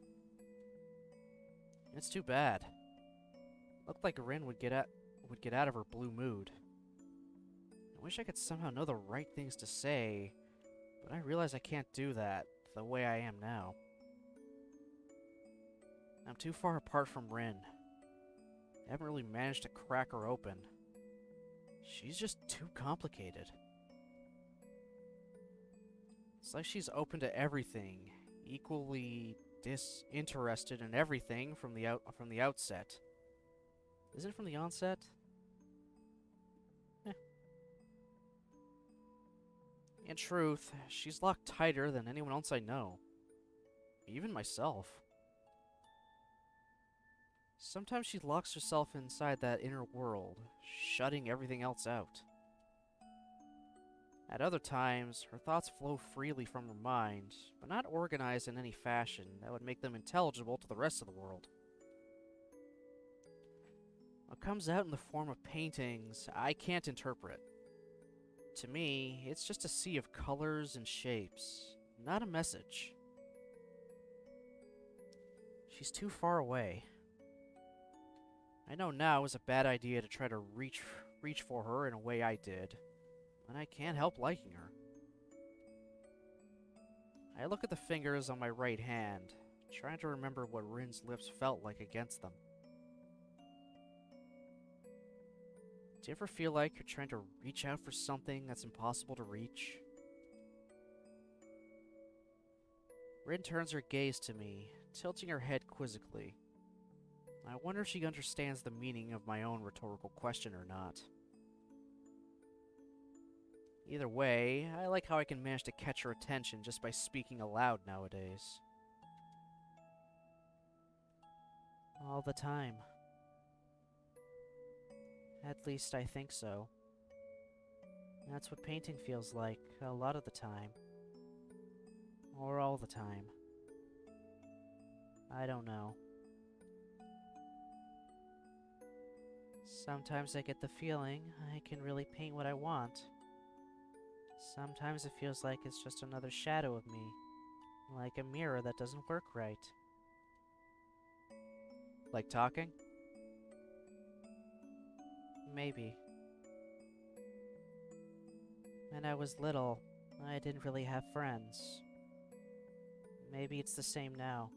It's too bad. Looked like Rin would get out of her blue mood. I wish I could somehow know the right things to say, but I realize I can't do that the way I am now. I'm too far apart from Rin. I haven't really managed to crack her open. She's just too complicated. It's like she's open to everything, equally disinterested in everything from the outset. Is it from the onset? In truth, she's locked tighter than anyone else I know. Even myself. Sometimes she locks herself inside that inner world, shutting everything else out. At other times, her thoughts flow freely from her mind, but not organized in any fashion that would make them intelligible to the rest of the world. What comes out in the form of paintings, I can't interpret. To me, it's just a sea of colors and shapes, not a message. She's too far away. I know now is a bad idea to try to reach for her in a way I did, and I can't help liking her. I look at the fingers on my right hand, trying to remember what Rin's lips felt like against them. Do you ever feel like you're trying to reach out for something that's impossible to reach? Rin turns her gaze to me, tilting her head quizzically. I wonder if she understands the meaning of my own rhetorical question or not. Either way, I like how I can manage to catch her attention just by speaking aloud nowadays. All the time. At least I think so. That's what painting feels like a lot of the time. Or all the time. I don't know. Sometimes I get the feeling I can really paint what I want. Sometimes it feels like it's just another shadow of me, like a mirror that doesn't work right. Like talking? Maybe. When I was little, I didn't really have friends. Maybe it's the same now.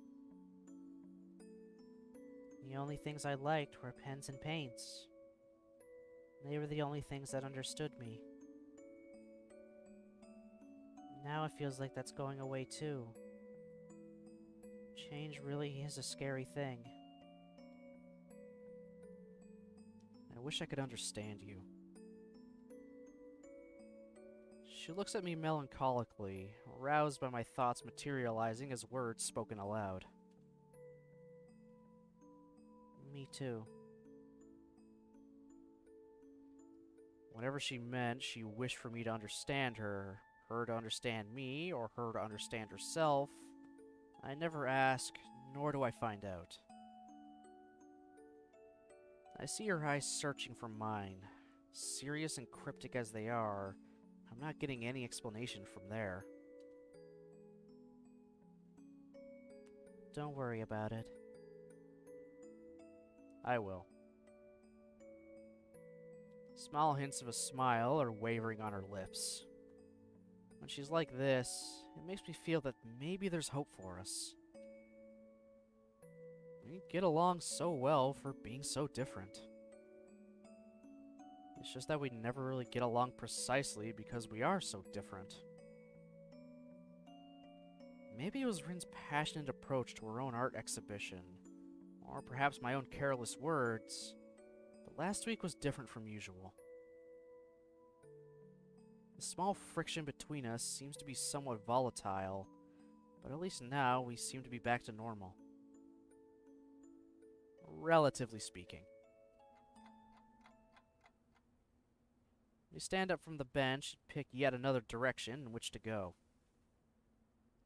The only things I liked were pens and paints. They were the only things that understood me. Now it feels like that's going away too. Change really is a scary thing. I wish I could understand you. She looks at me melancholically, aroused by my thoughts materializing as words spoken aloud. Me too. Whatever she meant, she wished for me to understand her to understand me, or her to understand herself. I never ask, nor do I find out. I see her eyes searching for mine. Serious and cryptic as they are, I'm not getting any explanation from there. Don't worry about it. I will. Small hints of a smile are wavering on her lips. When she's like this, it makes me feel that maybe there's hope for us. We get along so well for being so different. It's just that we never really get along precisely because we are so different. Maybe it was Rin's passionate approach to her own art exhibition, or perhaps my own careless words, but last week was different from usual. The small friction between us seems to be somewhat volatile, but at least now we seem to be back to normal. Relatively speaking. We stand up from the bench and pick yet another direction in which to go.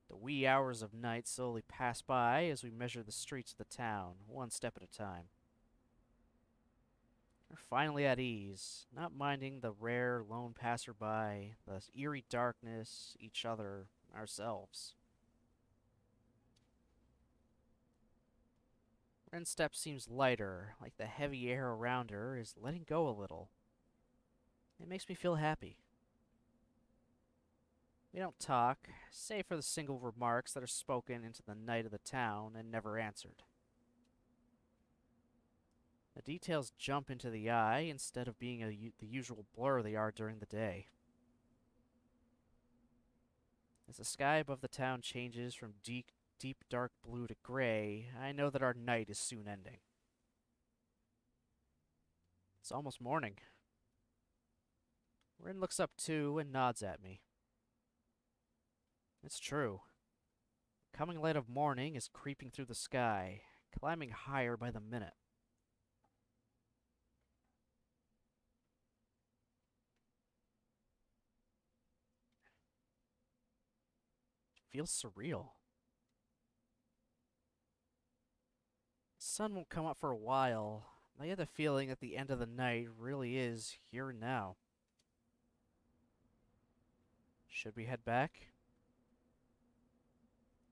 The wee hours of night slowly pass by as we measure the streets of the town, one step at a time. We're finally at ease, not minding the rare lone passerby, the eerie darkness, each other, ourselves. Ren's step seems lighter, like the heavy air around her is letting go a little. It makes me feel happy. We don't talk, save for the single remarks that are spoken into the night of the town and never answered. The details jump into the eye instead of being the usual blur they are during the day. As the sky above the town changes from deep dark blue to gray, I know that our night is soon ending. It's almost morning. Rin looks up too and nods at me. It's true. The coming light of morning is creeping through the sky, climbing higher by the minute. Feels surreal. The sun won't come up for a while. I get the feeling that the end of the night really is here and now. Should we head back?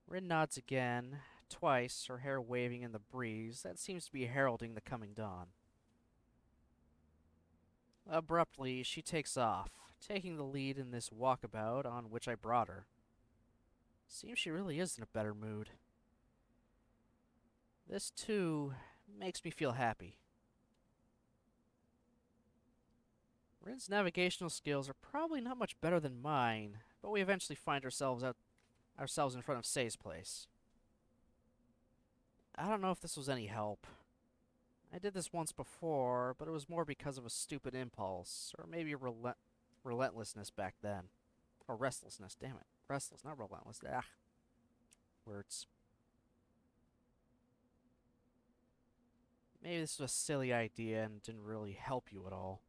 Rin nods again, twice, her hair waving in the breeze that seems to be heralding the coming dawn. Abruptly, she takes off, taking the lead in this walkabout on which I brought her. Seems she really is in a better mood. This, too, makes me feel happy. Rin's navigational skills are probably not much better than mine, but we eventually find ourselves in front of Say's place. I don't know if this was any help. I did this once before, but it was more because of a stupid impulse, or maybe relentlessness back then. Or restlessness, damn it. Restless, not relentless. Ah, words. Maybe this was a silly idea and didn't really help you at all.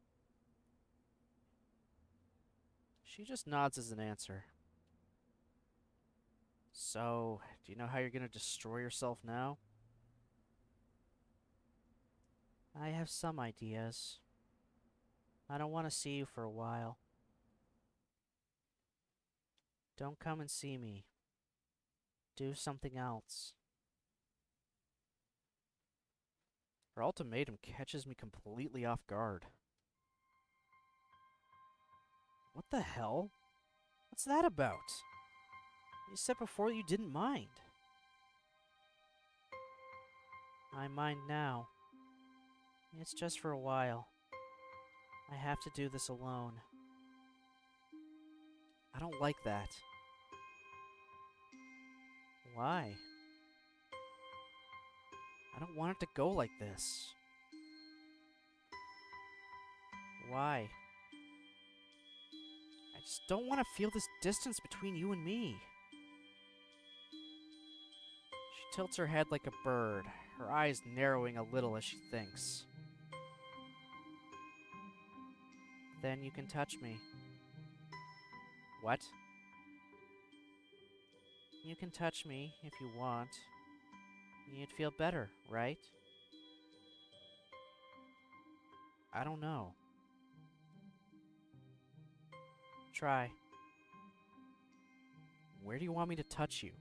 She just nods as an answer. So, do you know how you're gonna destroy yourself now? I have some ideas. I don't want to see you for a while. Don't come and see me. Do something else. Her ultimatum catches me completely off guard. What the hell? What's that about? You said before you didn't mind. I mind now. It's just for a while. I have to do this alone. I don't like that. Why? I don't want it to go like this. Why? I just don't want to feel this distance between you and me. She tilts her head like a bird, her eyes narrowing a little as she thinks. Then you can touch me. What? You can touch me if you want. You'd feel better, right? I don't know. Try. Where do you want me to touch you?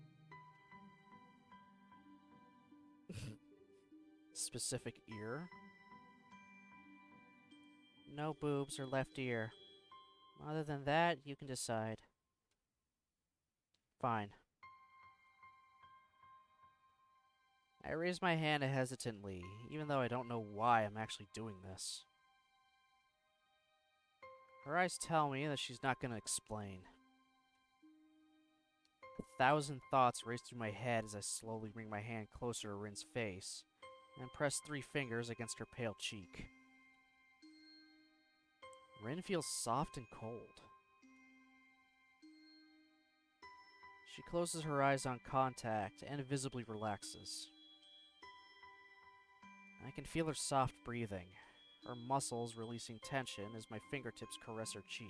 Specific ear? No boobs or left ear. Other than that, you can decide. Fine. I raise my hand hesitantly, even though I don't know why I'm actually doing this. Her eyes tell me that she's not going to explain. 1,000 thoughts race through my head as I slowly bring my hand closer to Rin's face and press 3 fingers against her pale cheek. Rin feels soft and cold. She closes her eyes on contact and visibly relaxes. I can feel her soft breathing, her muscles releasing tension as my fingertips caress her cheek.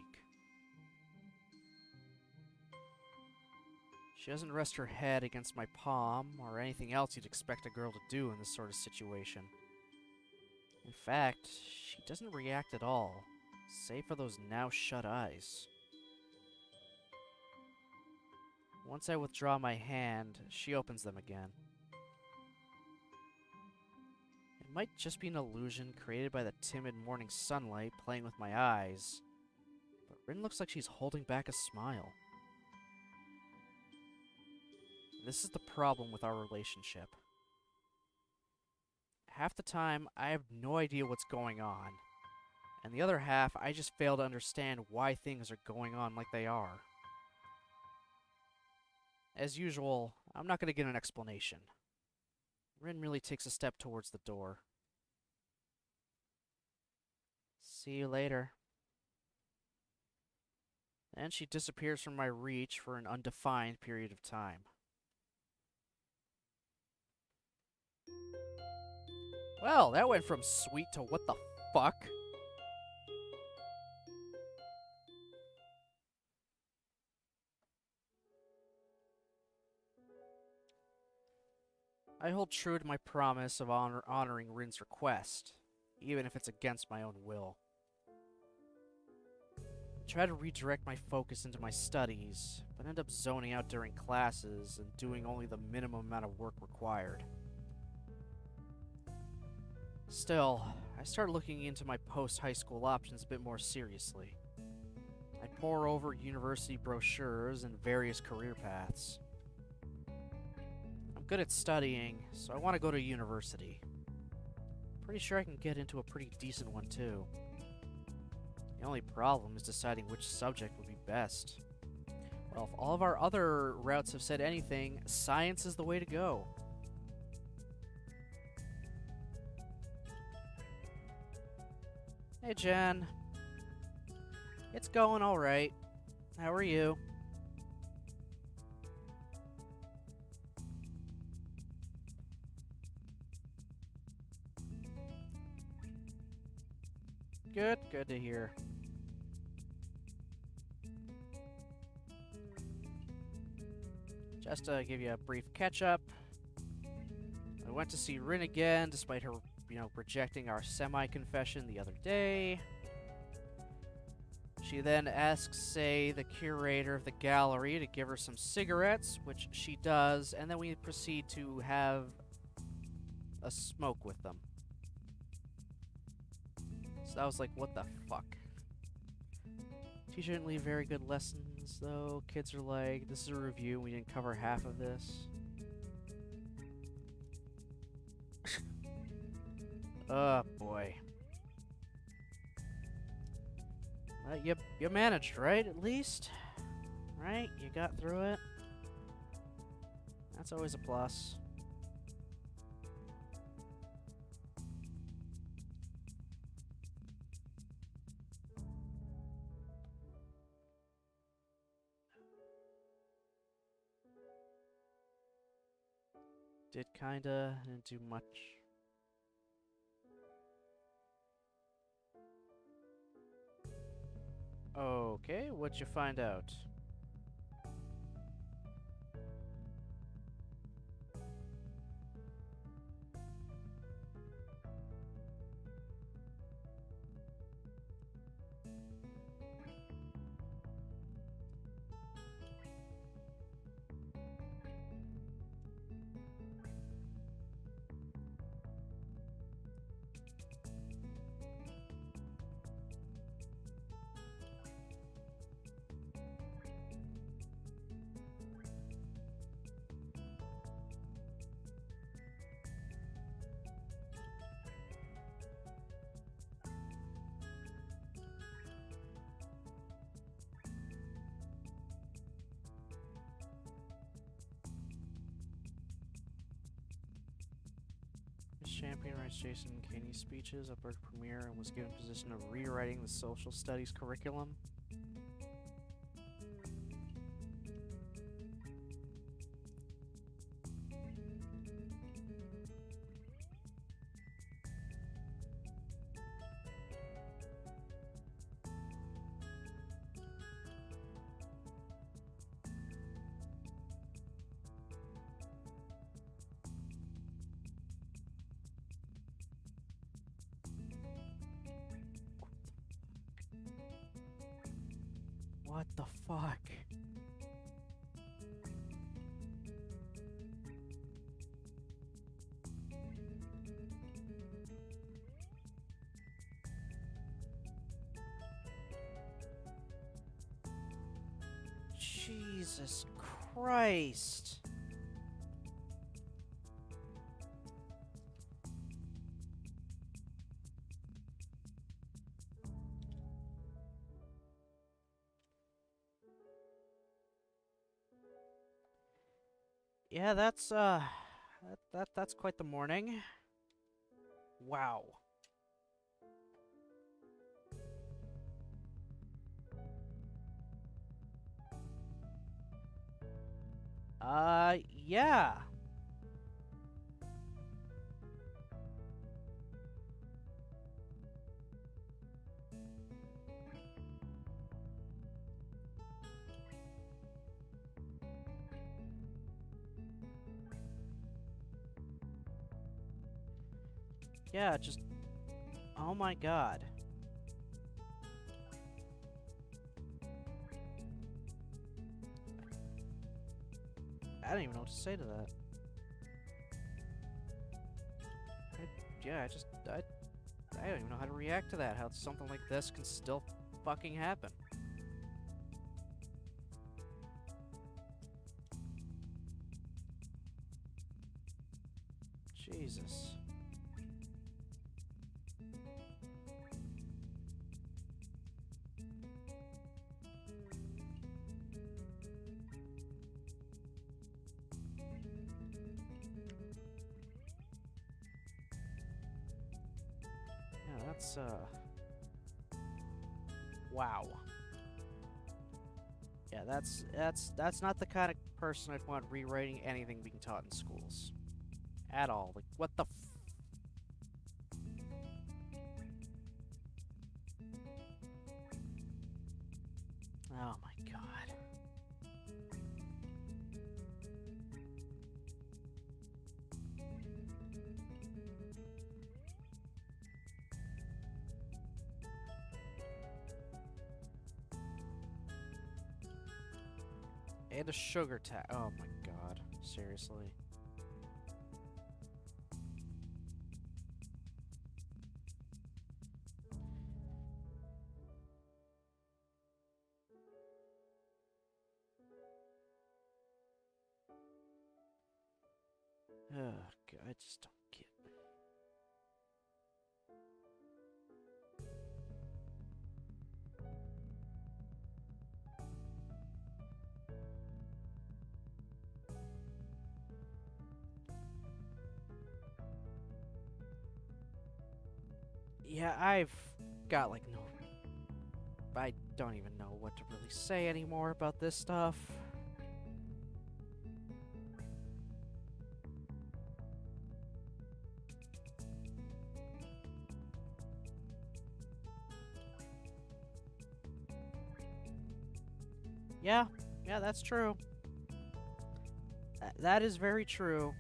She doesn't rest her head against my palm or anything else you'd expect a girl to do in this sort of situation. In fact, she doesn't react at all, save for those now shut eyes. Once I withdraw my hand, she opens them again. It might just be an illusion created by the timid morning sunlight playing with my eyes, but Rin looks like she's holding back a smile. This is the problem with our relationship. Half the time, I have no idea what's going on, and the other half, I just fail to understand why things are going on like they are. As usual, I'm not going to get an explanation. Rin merely takes a step towards the door. See you later. And she disappears from my reach for an undefined period of time. Well, that went from sweet to what the fuck? I hold true to my promise of honoring Rin's request, even if it's against my own will. I try to redirect my focus into my studies, but end up zoning out during classes and doing only the minimum amount of work required. Still, I start looking into my post-high school options a bit more seriously. I pore over university brochures and various career paths. I'm good at studying, so I want to go to university. Pretty sure I can get into a pretty decent one too. The only problem is deciding which subject would be best. Well, if all of our other routes have said anything, science is the way to go. Hey, Jen. It's going alright. How are you? Good to hear. Just to give you a brief catch-up, I went to see Rin again, despite her, rejecting our semi-confession the other day. She then asks, say, the curator of the gallery to give her some cigarettes, which she does, and then we proceed to have a smoke with them. So that was like, what the fuck? Teacher didn't leave very good lessons, though. Kids are like, this is a review, we didn't cover half of this. Oh, boy. You managed, right, at least? Right? You got through it? That's always a plus. Did kinda, didn't do much. Okay, what'd you find out? Miss Champion writes Jason Kaney's speeches up at premiere and was given position of rewriting the social studies curriculum. What the fuck? Jesus Christ. Yeah, that's quite the morning. Wow. Yeah. Yeah, just... Oh my god. I don't even know what to say to that. I don't even know how to react to that, how something like this can still fucking happen. Jesus. Yeah, that's, wow. Yeah, that's not the kind of person I'd want rewriting anything being taught in schools. At all. Like, what the f... Oh my god. And a sugar tax. Oh my god. Seriously. Oh god, I just don't get... Yeah, I've got like no... I don't even know what to really say anymore about this stuff. Yeah, that's true. That is very true.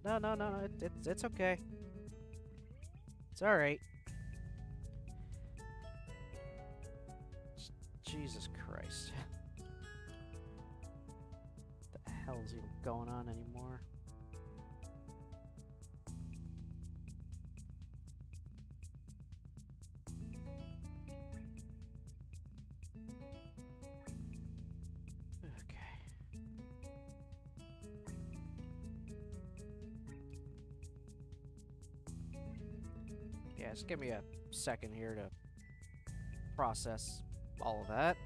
No, it's okay. It's alright. Jesus Christ. What the hell is even going on anymore? Yeah, just give me a second here to process all of that.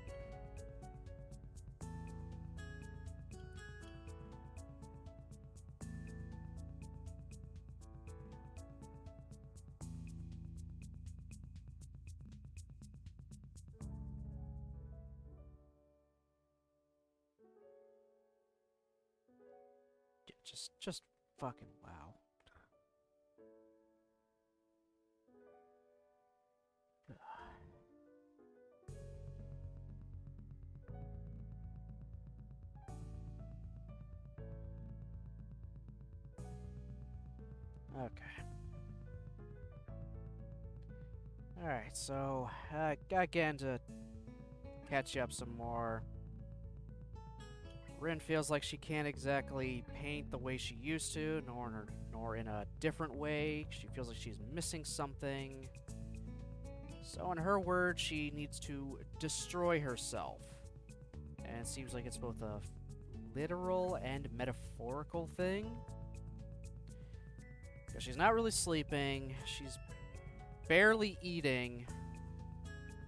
Yeah, just fucking wow. Okay. Alright, so, again, to catch you up some more. Rin feels like she can't exactly paint the way she used to, nor in a different way. She feels like she's missing something. So in her words, she needs to destroy herself. And it seems like it's both a literal and metaphorical thing. Because she's not really sleeping, she's barely eating,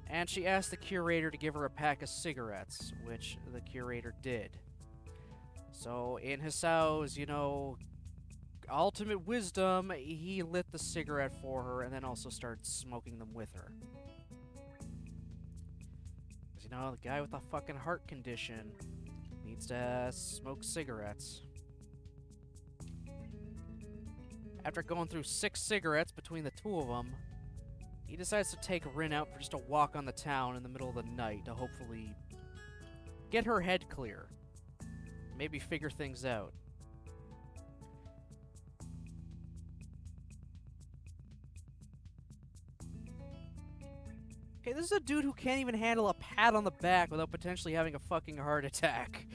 and she asked the curator to give her a pack of cigarettes, which the curator did. So in Hisao's, ultimate wisdom, he lit the cigarette for her and then also started smoking them with her. You know, the guy with a fucking heart condition needs to smoke cigarettes. After going through 6 cigarettes between the two of them, he decides to take Rin out for just a walk on the town in the middle of the night to hopefully get her head clear. Maybe figure things out. Okay, this is a dude who can't even handle a pat on the back without potentially having a fucking heart attack.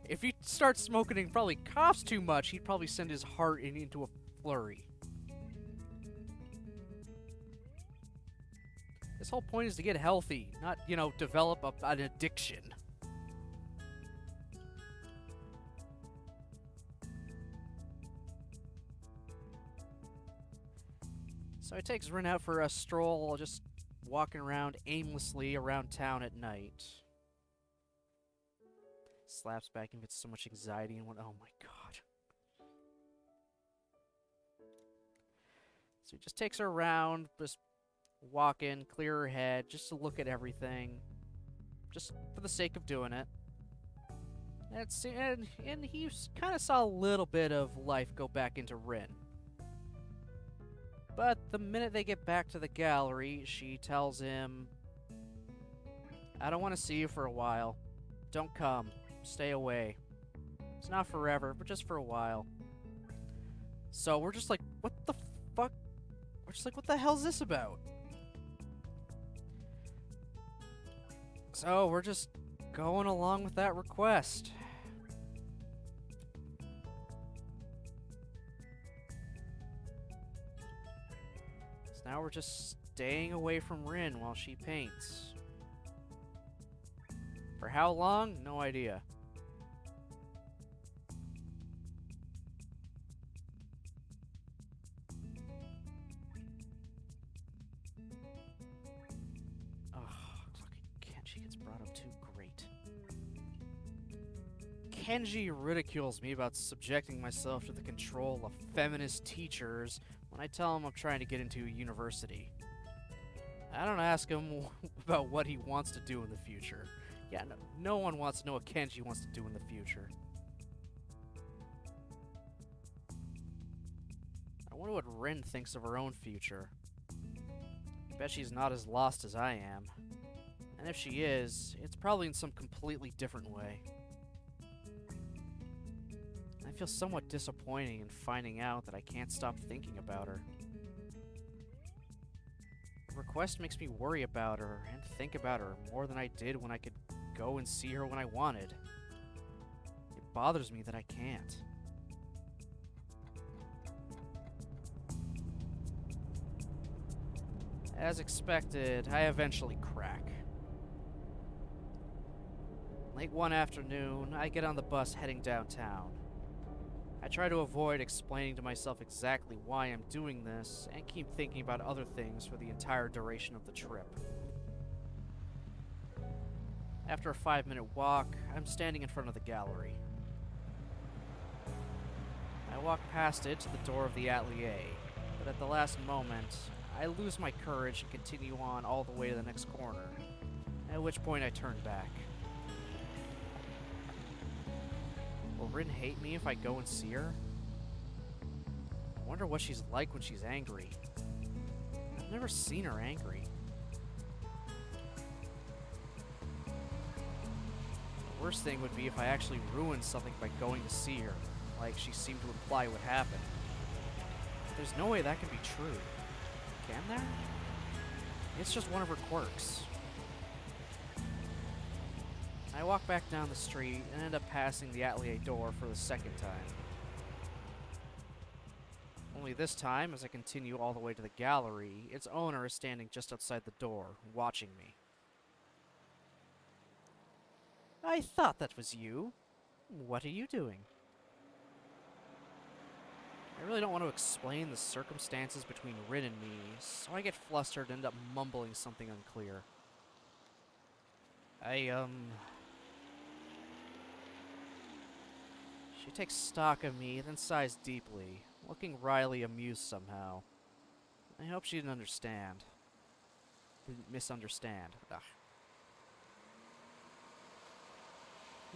If he starts smoking and probably coughs too much, he'd probably send his heart into a flurry. This whole point is to get healthy, not, you know, develop an addiction. So he takes Rin out for a stroll, just walking around aimlessly around town at night. Slaps back and gets so much anxiety and oh my god. So he just takes her around, just walking, clear her head, just to look at everything. Just for the sake of doing it. And he kind of saw a little bit of life go back into Rin. But the minute they get back to the gallery, she tells him, I don't want to see you for a while. Don't come. Stay away. It's not forever, but just for a while. So we're just like, what the fuck? We're just like, what the hell's this about? So we're just going along with that request. So now we're just staying away from Rin while she paints. For how long? No idea. Kenji gets brought up too. Great. Kenji ridicules me about subjecting myself to the control of feminist teachers when I tell him I'm trying to get into university. I don't ask him about what he wants to do in the future. Yeah, no one wants to know what Kenji wants to do in the future. I wonder what Rin thinks of her own future. I bet she's not as lost as I am. And if she is, it's probably in some completely different way. I feel somewhat disappointing in finding out that I can't stop thinking about her. The request makes me worry about her and think about her more than I did when I could go and see her when I wanted. It bothers me that I can't. As expected, I eventually crack. Late one afternoon, I get on the bus heading downtown. I try to avoid explaining to myself exactly why I'm doing this, and keep thinking about other things for the entire duration of the trip. After a 5-minute walk, I'm standing in front of the gallery. I walk past it to the door of the atelier, but at the last moment, I lose my courage and continue on all the way to the next corner, at which point I turn back. Will Rin hate me if I go and see her? I wonder what she's like when she's angry. I've never seen her angry. The worst thing would be if I actually ruined something by going to see her, like she seemed to imply would happen. But there's no way that can be true. Can there? It's just one of her quirks. I walk back down the street and end up passing the atelier door for the second time. Only this time, as I continue all the way to the gallery, its owner is standing just outside the door, watching me. I thought that was you. What are you doing? I really don't want to explain the circumstances between Rin and me, so I get flustered and end up mumbling something unclear. She takes stock of me, then sighs deeply, looking wryly amused somehow. I hope she didn't understand. Didn't misunderstand. Ugh.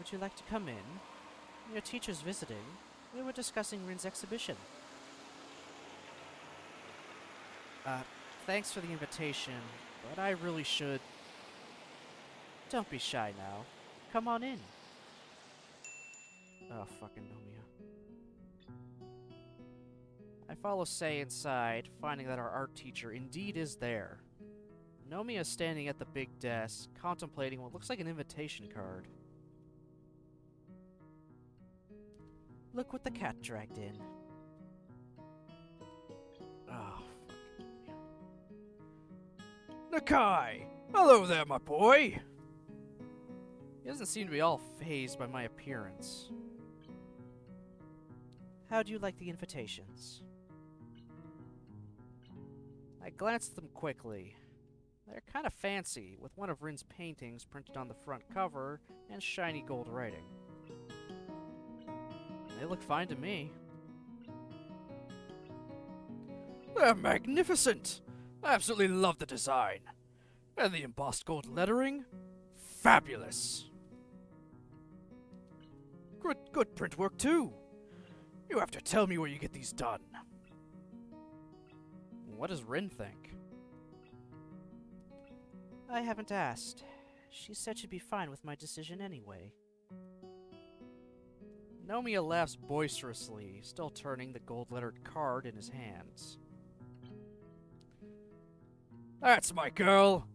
Would you like to come in? Your teacher's visiting. We were discussing Rin's exhibition. Thanks for the invitation, but I really should... Don't be shy now. Come on in. Oh, fucking Nomiya. I follow Sei inside, finding that our art teacher indeed is there. Nomiya is standing at the big desk, contemplating what looks like an invitation card. Look what the cat dragged in. Oh, Nakai! Hello there, my boy! he doesn't seem to be all fazed by my appearance. How do you like the invitations? I glanced at them quickly. They're kind of fancy, with one of Rin's paintings printed on the front cover and shiny gold writing. They look fine to me. They're magnificent! I absolutely love the design. And the embossed gold lettering? Fabulous! Good print work too. You have to tell me where you get these done. What does Rin think? I haven't asked. She said she'd be fine with my decision anyway. Nomiya laughs boisterously, still turning the gold-lettered card in his hands. That's my girl.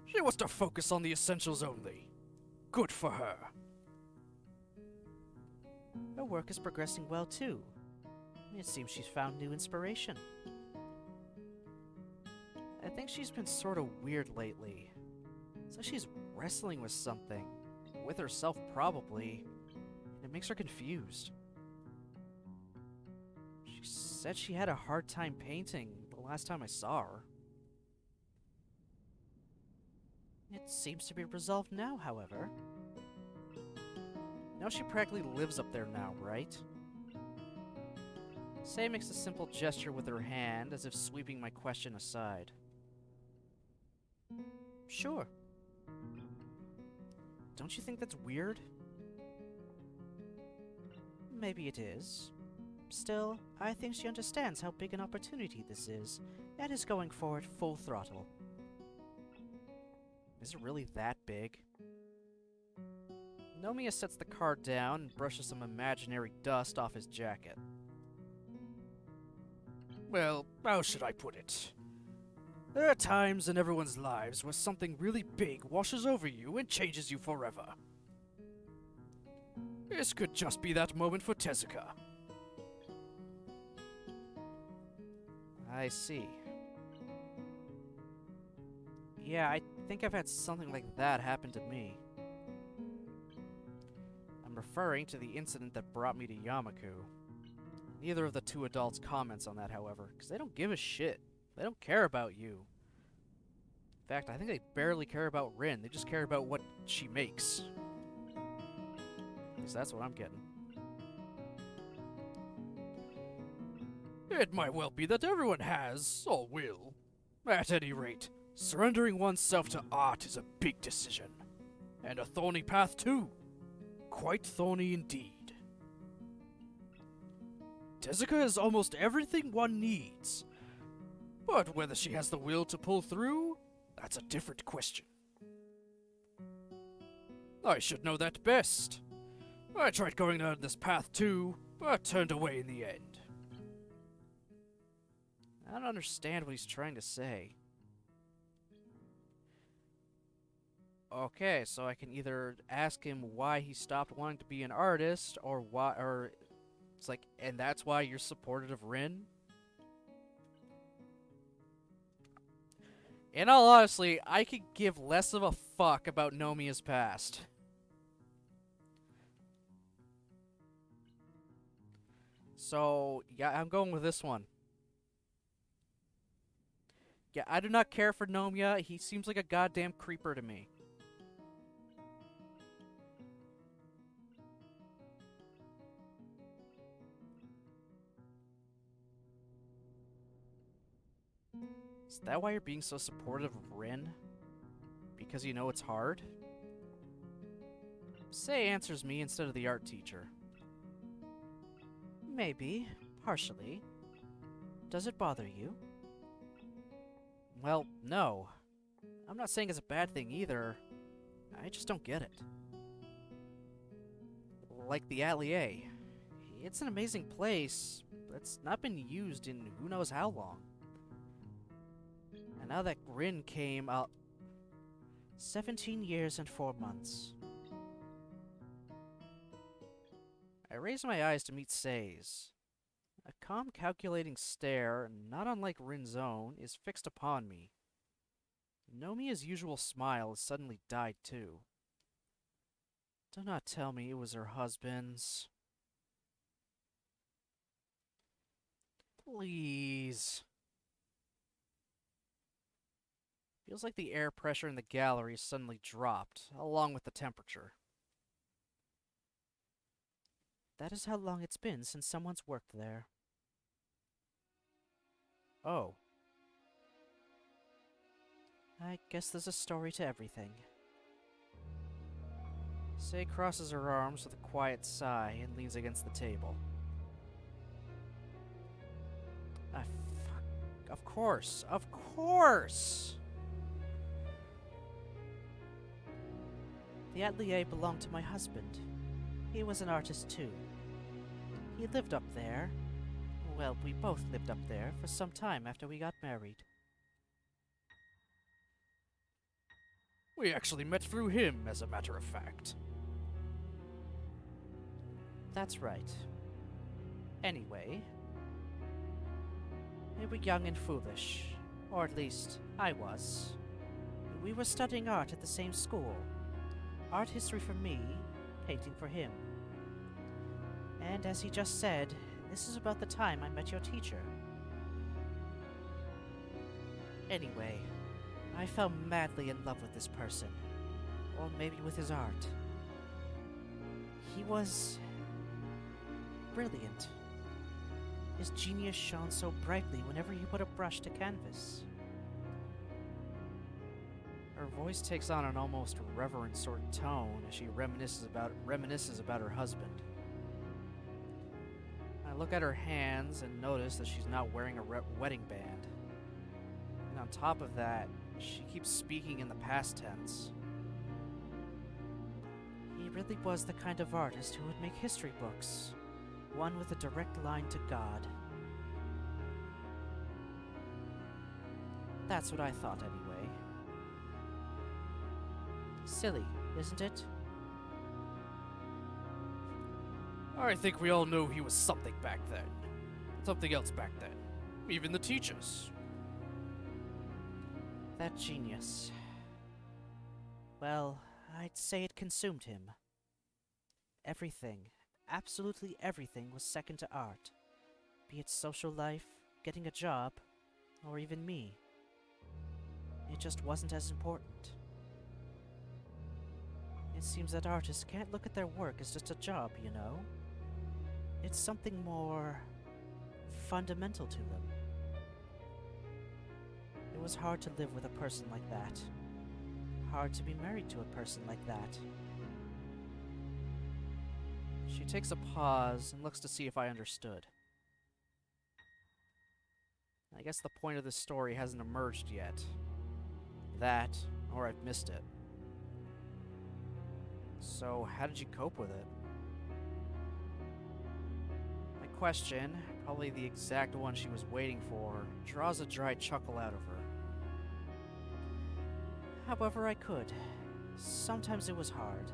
She wants to focus on the essentials only. Good for her. Her work is progressing well, too. It seems she's found new inspiration. I think she's been sort of weird lately. So she's wrestling with something. With herself, probably. And it makes her confused. She said she had a hard time painting the last time I saw her. It seems to be resolved now, however. Now she practically lives up there now, right? Sei makes a simple gesture with her hand, as if sweeping my question aside. Sure. Don't you think that's weird? Maybe it is. Still, I think she understands how big an opportunity this is, and is going for it full throttle. Is it really that big? Nomiya sets the card down and brushes some imaginary dust off his jacket. Well, how should I put it? There are times in everyone's lives where something really big washes over you and changes you forever. This could just be that moment for Tezuka. I see. Yeah, I think I've had something like that happen to me. I'm referring to the incident that brought me to Yamaku. Neither of the two adults comments on that, however, because they don't give a shit. They don't care about you. In fact, I think they barely care about Rin. They just care about what she makes. At least that's what I'm getting. It might well be that everyone has, or will. At any rate, surrendering oneself to art is a big decision. And a thorny path too. Quite thorny indeed. Tezuka has almost everything one needs. But whether she has the will to pull through, that's a different question. I should know that best. I tried going down this path too, but turned away in the end. I don't understand what he's trying to say. Okay, so I can either ask him why he stopped wanting to be an artist, or why, or it's like, and that's why you're supportive of Rin? In all honesty, I could give less of a fuck about Nomiya's past. So, yeah, I'm going with this one. Yeah, I do not care for Nomiya. He seems like a goddamn creeper to me. Is that why you're being so supportive of Rin? Because you know it's hard? Sei answers me instead of the art teacher. Maybe, partially. Does it bother you? Well, no. I'm not saying it's a bad thing either. I just don't get it. Like the Atelier. It's an amazing place, but it's not been used in who knows how long. And now that Rin came out 17 years and 4 months. I raise my eyes to meet Sei's. A calm, calculating stare, not unlike Rin's own, is fixed upon me. Nomiya's usual smile has suddenly died too. Do not tell me it was her husband's. Please. Feels like the air pressure in the gallery suddenly dropped, along with the temperature. That is how long it's been since someone's worked there. Oh. I guess there's a story to everything. Sei crosses her arms with a quiet sigh and leans against the table. Of course, of course! The atelier belonged to my husband. He was an artist too. He lived up there. Well, we both lived up there for some time after we got married. We actually met through him, as a matter of fact. That's right. Anyway, we were young and foolish, or at least I was. We were studying art at the same school. Art history for me, painting for him. And as he just said, this is about the time I met your teacher. Anyway, I fell madly in love with this person. Or maybe with his art. He was brilliant. His genius shone so brightly whenever he put a brush to canvas. Her voice takes on an almost reverent sort of tone as she reminisces about her husband. I look at her hands and notice that she's not wearing a wedding band. And on top of that, she keeps speaking in the past tense. He really was the kind of artist who would make history books. One with a direct line to God. That's what I thought anyway. Silly, isn't it? I think we all knew he was something back then. Something else back then. Even the teachers. That genius. Well, I'd say it consumed him. Everything, absolutely everything, was second to art. Be it social life, getting a job, or even me. It just wasn't as important. It seems that artists can't look at their work as just a job, you know? It's something more fundamental to them. It was hard to live with a person like that. Hard to be married to a person like that. She takes a pause and looks to see if I understood. I guess the point of this story hasn't emerged yet. That, or I've missed it. So, how did you cope with it? My question, probably the exact one she was waiting for, draws a dry chuckle out of her. However I could. Sometimes it was hard.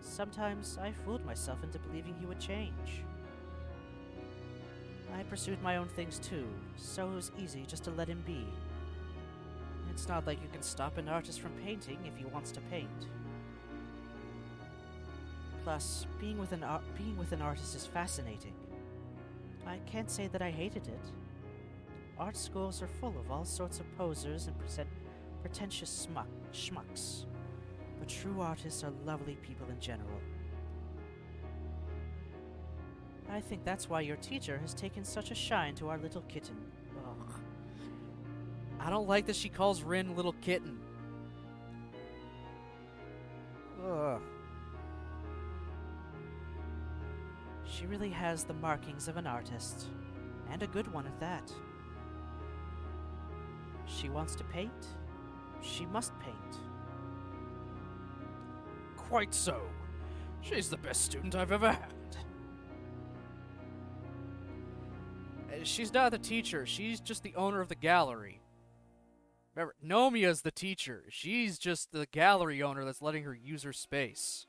Sometimes I fooled myself into believing he would change. I pursued my own things too, so it was easy just to let him be. It's not like you can stop an artist from painting if he wants to paint. Plus, being with an artist is fascinating. I can't say that I hated it. Art schools are full of all sorts of posers and pretentious schmucks. But true artists are lovely people in general. I think that's why your teacher has taken such a shine to our little kitten. Ugh. I don't like that she calls Rin little kitten. Ugh. She really has the markings of an artist, and a good one at that. She wants to paint. She must paint. Quite so. She's the best student I've ever had. She's not the teacher, she's just the owner of the gallery. Remember, Nomia's the teacher. She's just the gallery owner that's letting her use her space.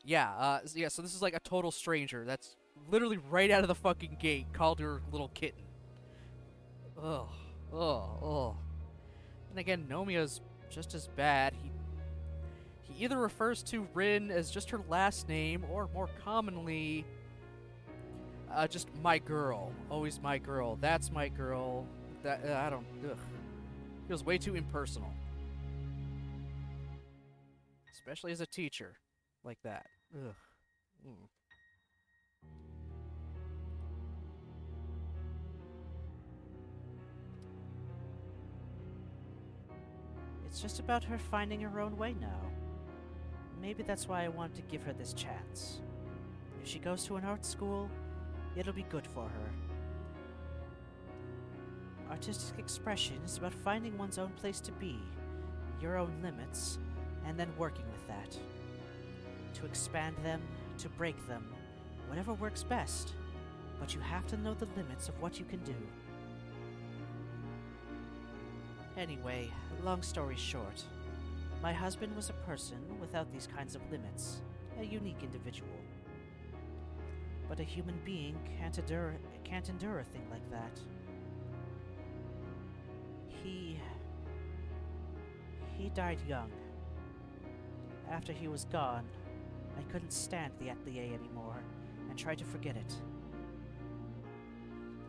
Yeah, so this is like a total stranger that's literally right out of the fucking gate called her little kitten. Ugh, ugh. And again, Nomia's just as bad. He either refers to Rin as just her last name, or more commonly, just my girl. Always my girl. That's my girl. That I don't. Ugh. Feels way too impersonal. Especially as a teacher, like that. Ugh. Mm. It's just about her finding her own way now. Maybe that's why I wanted to give her this chance. If she goes to an art school, it'll be good for her. Artistic expression is about finding one's own place to be, your own limits, and then working with that. To expand them, to break them, whatever works best. But you have to know the limits of what you can do. Anyway, long story short, my husband was a person without these kinds of limits, a unique individual. But a human being can't endure a thing like that. He died young. After he was gone, I couldn't stand the atelier anymore and tried to forget it.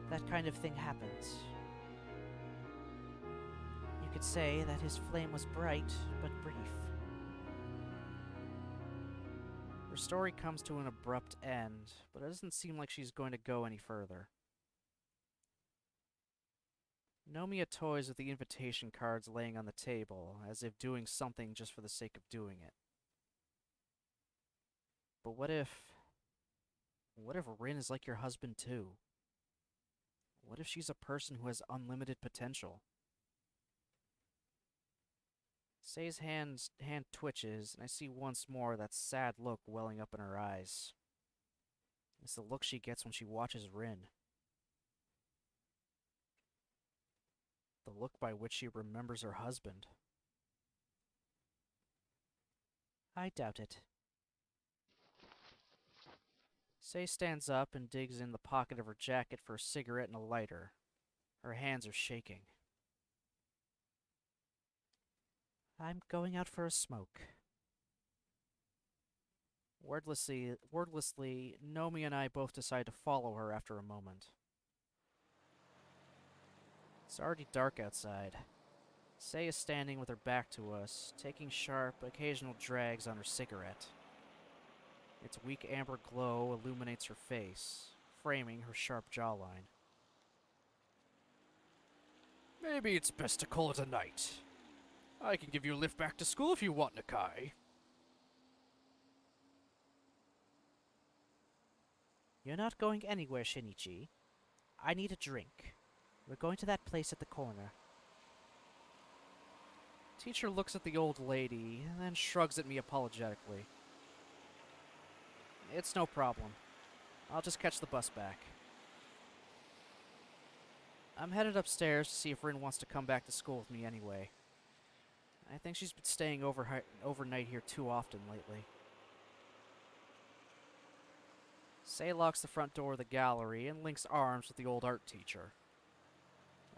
That kind of thing happens. You could say that his flame was bright, but brief. Her story comes to an abrupt end, but it doesn't seem like she's going to go any further. Nomiya toys with the invitation cards laying on the table, as if doing something just for the sake of doing it. But what if Rin is like your husband too? What if she's a person who has unlimited potential? Say's hand twitches, and I see once more that sad look welling up in her eyes. It's the look she gets when she watches Rin. The look by which she remembers her husband. I doubt it. Say stands up and digs in the pocket of her jacket for a cigarette and a lighter. Her hands are shaking. I'm going out for a smoke. Wordlessly, Nomi and I both decide to follow her after a moment. It's already dark outside. Say is standing with her back to us, taking sharp, occasional drags on her cigarette. Its weak amber glow illuminates her face, framing her sharp jawline. Maybe it's best to call it a night. I can give you a lift back to school if you want, Nakai. You're not going anywhere, Shinichi. I need a drink. We're going to that place at the corner. Teacher looks at the old lady, and then shrugs at me apologetically. It's no problem. I'll just catch the bus back. I'm headed upstairs to see if Rin wants to come back to school with me anyway. I think she's been staying overnight here too often lately. Say locks the front door of the gallery and links arms with the old art teacher.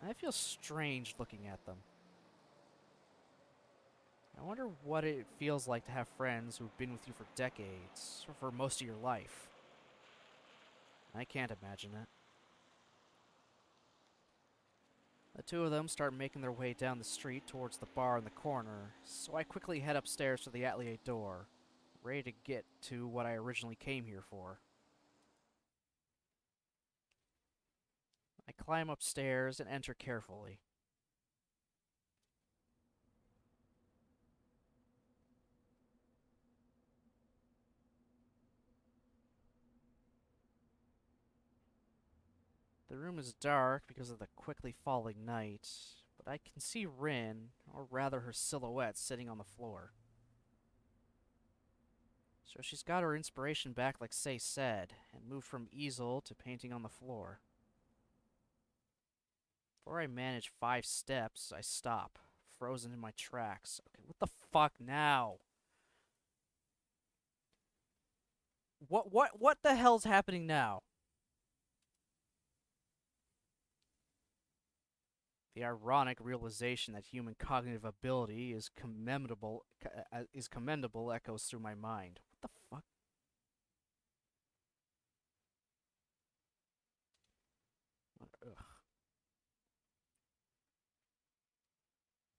I feel strange looking at them. I wonder what it feels like to have friends who've been with you for decades, or for most of your life. I can't imagine it. The two of them start making their way down the street towards the bar in the corner, so I quickly head upstairs to the atelier door, ready to get to what I originally came here for. I climb upstairs and enter carefully. The room is dark because of the quickly falling night, but I can see Rin, or rather her silhouette, sitting on the floor. So she's got her inspiration back like Say said, and moved from easel to painting on the floor. Before I manage 5 steps, I stop, frozen in my tracks. Okay, what the fuck now? What the hell's happening now? The ironic realization that human cognitive ability is commendable echoes through my mind. What the fuck? Ugh.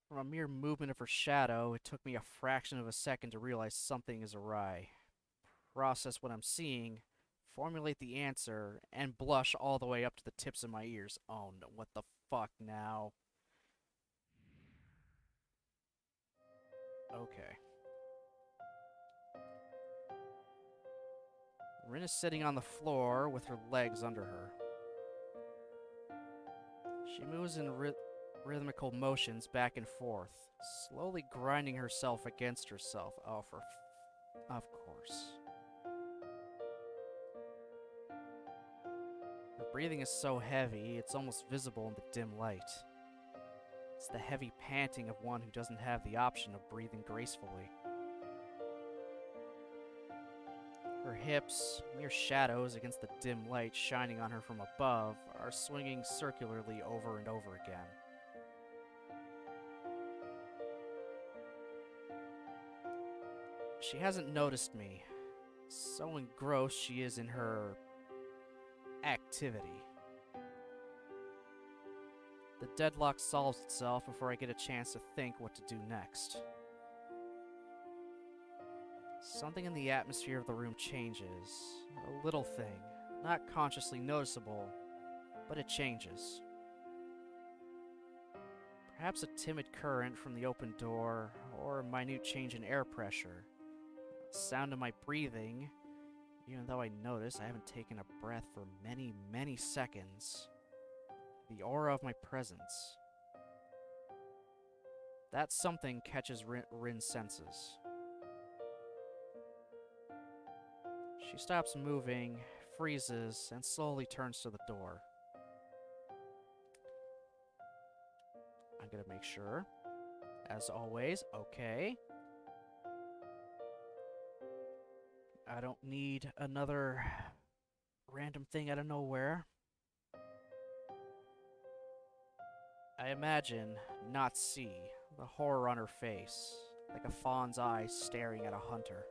From a mere movement of her shadow, it took me a fraction of a second to realize something is awry. Process what I'm seeing, formulate the answer, and blush all the way up to the tips of my ears. Oh no, what the fuck now? Okay. Rin is sitting on the floor with her legs under her. She moves in rhythmical motions back and forth, slowly grinding herself against herself. Oh, of course. Her breathing is so heavy, it's almost visible in the dim light. It's the heavy panting of one who doesn't have the option of breathing gracefully. Her hips, mere shadows against the dim light shining on her from above, are swinging circularly over and over again. She hasn't noticed me, so engrossed she is in her activity. The deadlock solves itself before I get a chance to think what to do next. Something in the atmosphere of the room changes. A little thing, not consciously noticeable, but it changes. Perhaps a timid current from the open door, or a minute change in air pressure. The sound of my breathing, even though I notice I haven't taken a breath for many, many seconds. The aura of my presence. That something catches Rin's senses. She stops moving, freezes, and slowly turns to the door. I'm gonna make sure. As always, okay. I don't need another random thing out of nowhere. I imagine, not see, the horror on her face, like a fawn's eyes staring at a hunter.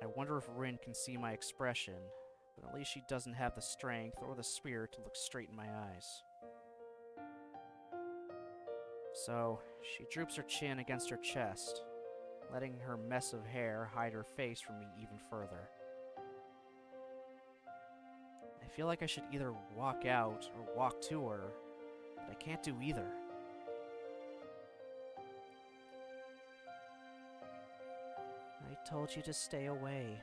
I wonder if Rin can see my expression, but at least she doesn't have the strength or the spirit to look straight in my eyes. So, she droops her chin against her chest, letting her mess of hair hide her face from me even further. I feel like I should either walk out or walk to her, but I can't do either. I told you to stay away.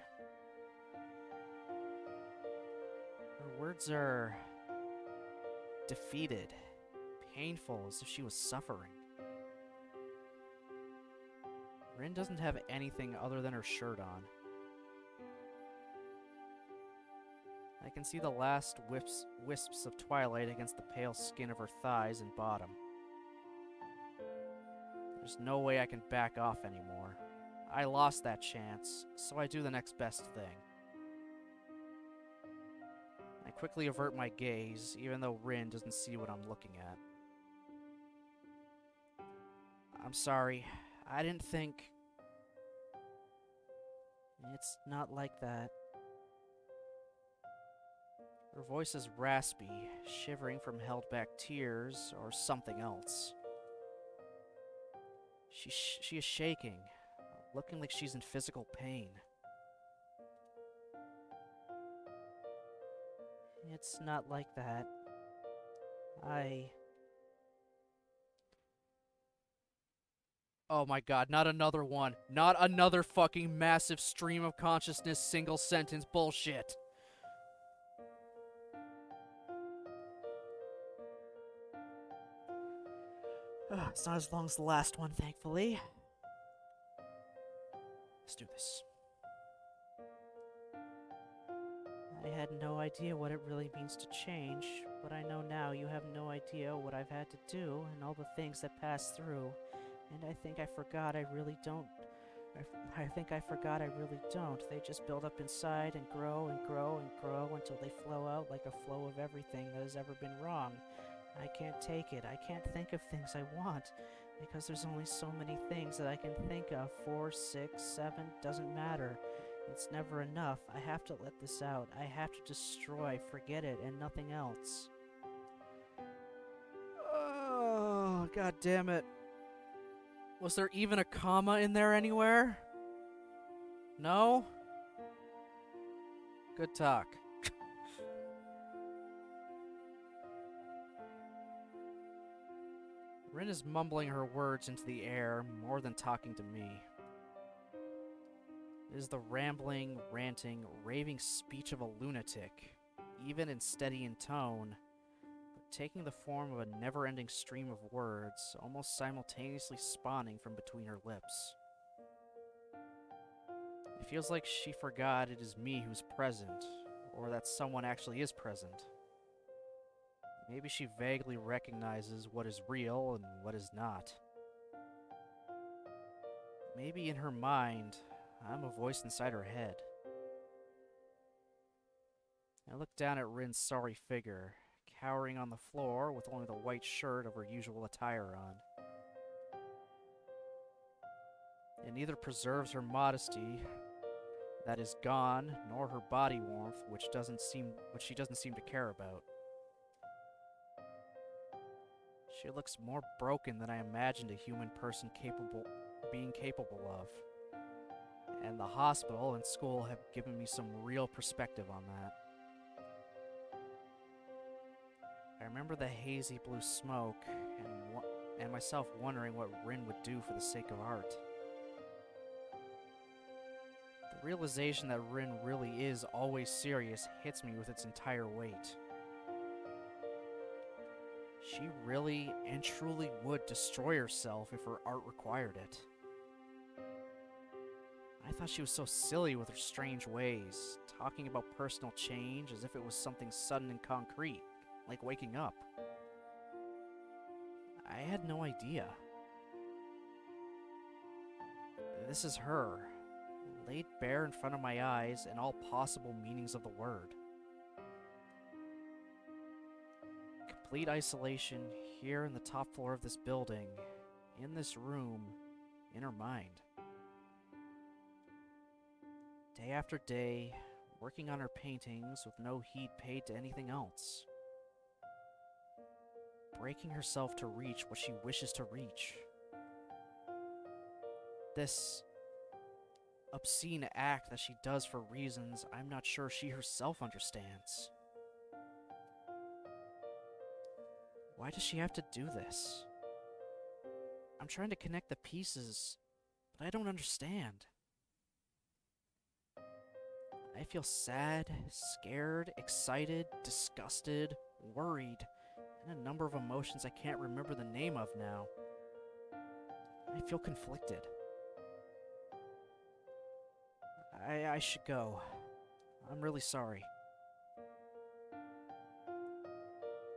Her words are defeated, painful, as if she was suffering. Rin doesn't have anything other than her shirt on. I can see the last wisps of twilight against the pale skin of her thighs and bottom. There's no way I can back off anymore. I lost that chance, so I do the next best thing. I quickly avert my gaze, even though Rin doesn't see what I'm looking at. I'm sorry. I didn't think... It's not like that. Her voice is raspy, shivering from held-back tears or something else. She is shaking, looking like she's in physical pain. It's not like that. Oh my god, not another one. Not another fucking massive stream of consciousness, single sentence bullshit. It's not as long as the last one, thankfully. Let's do this. I had no idea what it really means to change, but I know now you have no idea what I've had to do and all the things that passed through. And I think I forgot I really don't. I think I forgot I really don't. They just build up inside and grow and grow and grow until they flow out like a flow of everything that has ever been wrong. I can't take it. I can't think of things I want because there's only so many things that I can think of. 4, 6, 7, doesn't matter. It's never enough. I have to let this out. I have to destroy, forget it, and nothing else. Oh, god damn it. Was there even a comma in there anywhere? No? Good talk. Rin is mumbling her words into the air more than talking to me. It is the rambling, ranting, raving speech of a lunatic, even and steady in tone, but taking the form of a never-ending stream of words, almost simultaneously spawning from between her lips. It feels like she forgot it is me who's present, or that someone actually is present. Maybe she vaguely recognizes what is real and what is not. Maybe in her mind, I'm a voice inside her head. I look down at Rin's sorry figure, cowering on the floor with only the white shirt of her usual attire on. It neither preserves her modesty, that is gone, nor her body warmth, which she doesn't seem to care about. She looks more broken than I imagined a human person being capable of. And the hospital and school have given me some real perspective on that. I remember the hazy blue smoke and myself wondering what Rin would do for the sake of art. The realization that Rin really is always serious hits me with its entire weight. She really and truly would destroy herself if her art required it. I thought she was so silly with her strange ways, talking about personal change as if it was something sudden and concrete, like waking up. I had no idea. This is her, laid bare in front of my eyes in all possible meanings of the word. Complete isolation here in the top floor of this building, in this room, in her mind. Day after day, working on her paintings with no heed paid to anything else. Breaking herself to reach what she wishes to reach. This obscene act that she does for reasons I'm not sure she herself understands. Why does she have to do this? I'm trying to connect the pieces, but I don't understand. I feel sad, scared, excited, disgusted, worried, and a number of emotions I can't remember the name of now. I feel conflicted. I should go. I'm really sorry.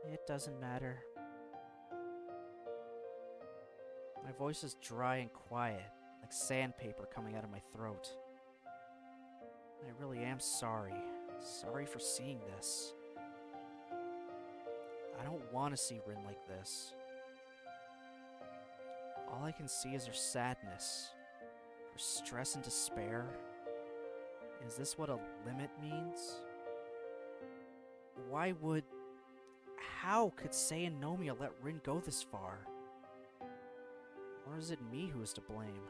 It doesn't matter. My voice is dry and quiet, like sandpaper coming out of my throat. I really am sorry. Sorry for seeing this. I don't want to see Rin like this. All I can see is her sadness, her stress and despair. Is this what a limit means? How could Sei and Nomiya let Rin go this far? Or is it me who is to blame?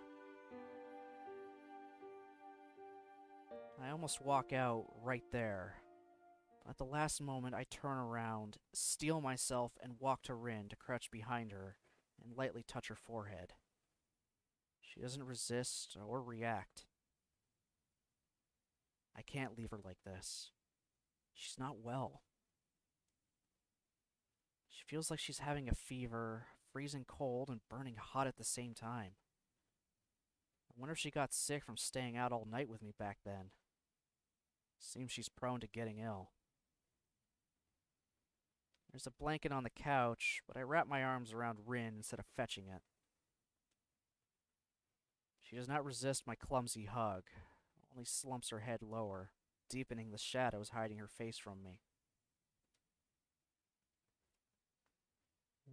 I almost walk out right there. At the last moment, I turn around, steel myself, and walk to Rin to crouch behind her and lightly touch her forehead. She doesn't resist or react. I can't leave her like this. She's not well. She feels like she's having a fever, freezing cold and burning hot at the same time. I wonder if she got sick from staying out all night with me back then. Seems she's prone to getting ill. There's a blanket on the couch, but I wrap my arms around Rin instead of fetching it. She does not resist my clumsy hug, only slumps her head lower, deepening the shadows hiding her face from me.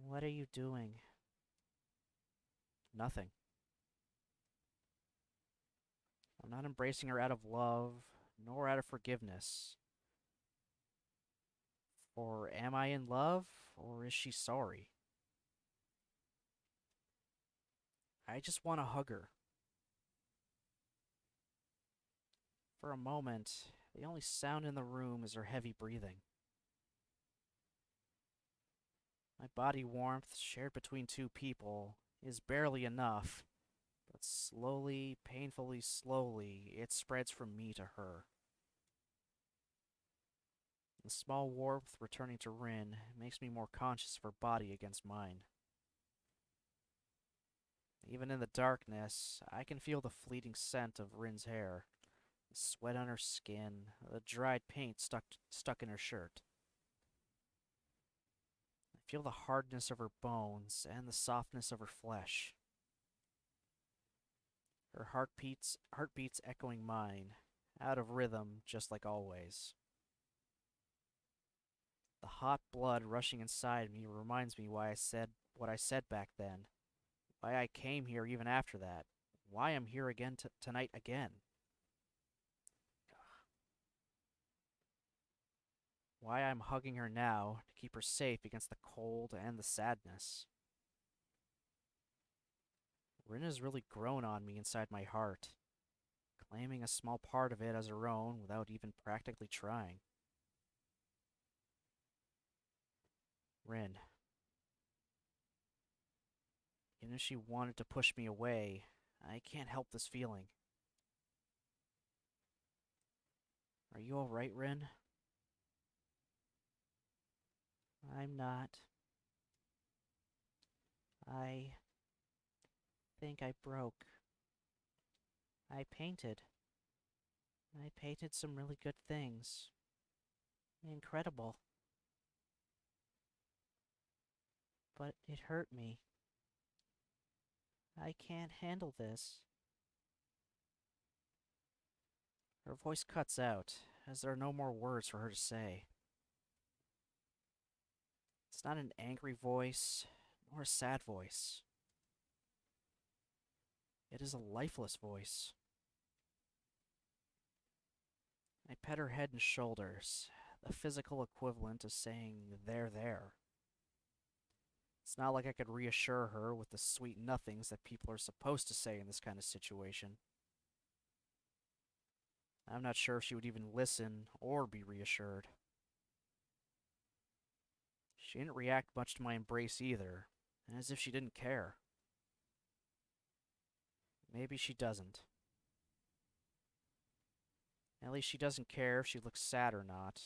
What are you doing? Nothing. I'm not embracing her out of love, nor out of forgiveness. For am I in love, or is she sorry? I just want to hug her. For a moment, the only sound in the room is her heavy breathing. My body warmth, shared between two people, is barely enough, but slowly, painfully slowly, it spreads from me to her. The small warmth returning to Rin makes me more conscious of her body against mine. Even in the darkness, I can feel the fleeting scent of Rin's hair, the sweat on her skin, the dried paint stuck in her shirt. I feel the hardness of her bones and the softness of her flesh. Her heartbeats echoing mine, out of rhythm just like always. The hot blood rushing inside me reminds me why I said what I said back then, why I came here even after that, why I'm here again tonight again. Why I'm hugging her now to keep her safe against the cold and the sadness. Rin has really grown on me inside my heart, claiming a small part of it as her own without even practically trying. Rin. Even if she wanted to push me away, I can't help this feeling. Are you alright, Rin? I'm not. I think I broke. I painted. I painted some really good things. Incredible. But it hurt me. I can't handle this. Her voice cuts out, as there are no more words for her to say. It's not an angry voice, nor a sad voice. It is a lifeless voice. I pet her head and shoulders, the physical equivalent of saying, there. It's not like I could reassure her with the sweet nothings that people are supposed to say in this kind of situation. I'm not sure if she would even listen or be reassured. She didn't react much to my embrace either, as if she didn't care. Maybe she doesn't. At least she doesn't care if she looks sad or not.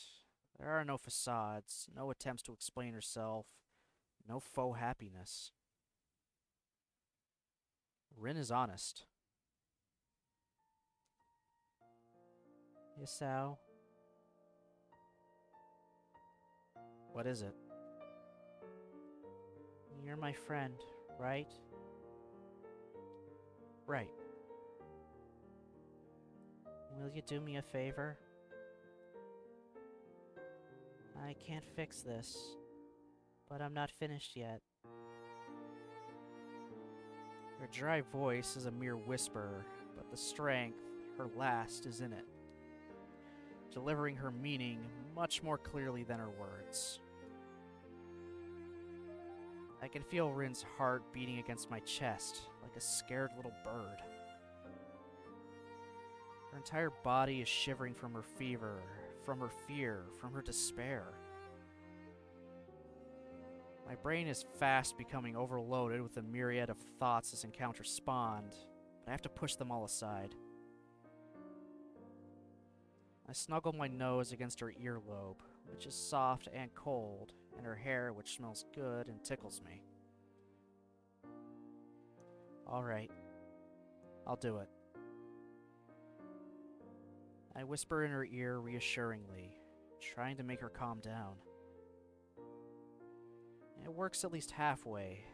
There are no facades, no attempts to explain herself, no faux happiness. Rin is honest. Isao. What is it? You're my friend, right? Right. Will you do me a favor? I can't fix this, but I'm not finished yet. Her dry voice is a mere whisper, but the strength, her last, is in it, delivering her meaning much more clearly than her words. I can feel Rin's heart beating against my chest like a scared little bird. Her entire body is shivering from her fever, from her fear, from her despair. My brain is fast becoming overloaded with a myriad of thoughts this encounter spawned, but I have to push them all aside. I snuggle my nose against her earlobe, which is soft and cold, and her hair, which smells good and tickles me. Alright, I'll do it. I whisper in her ear reassuringly, trying to make her calm down. It works at least halfway,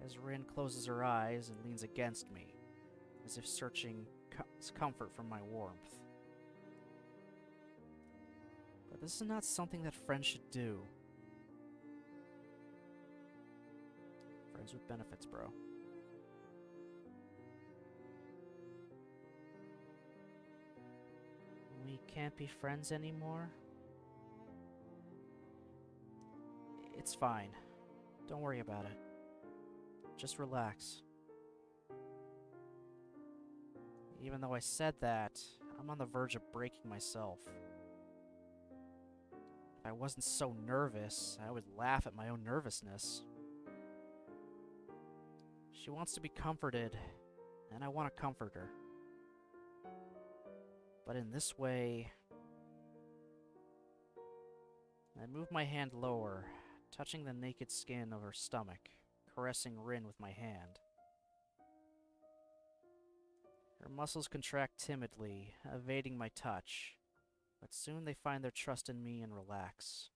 as Rin closes her eyes and leans against me, as if searching comfort from my warmth. But this is not something that friends should do. Friends with benefits, bro. We can't be friends anymore? It's fine. Don't worry about it. Just relax. Even though I said that, I'm on the verge of breaking myself. If I wasn't so nervous, I would laugh at my own nervousness. She wants to be comforted, and I want to comfort her. But in this way... I move my hand lower, touching the naked skin of her stomach, caressing Rin with my hand. Her muscles contract timidly, evading my touch, but soon they find their trust in me and relax.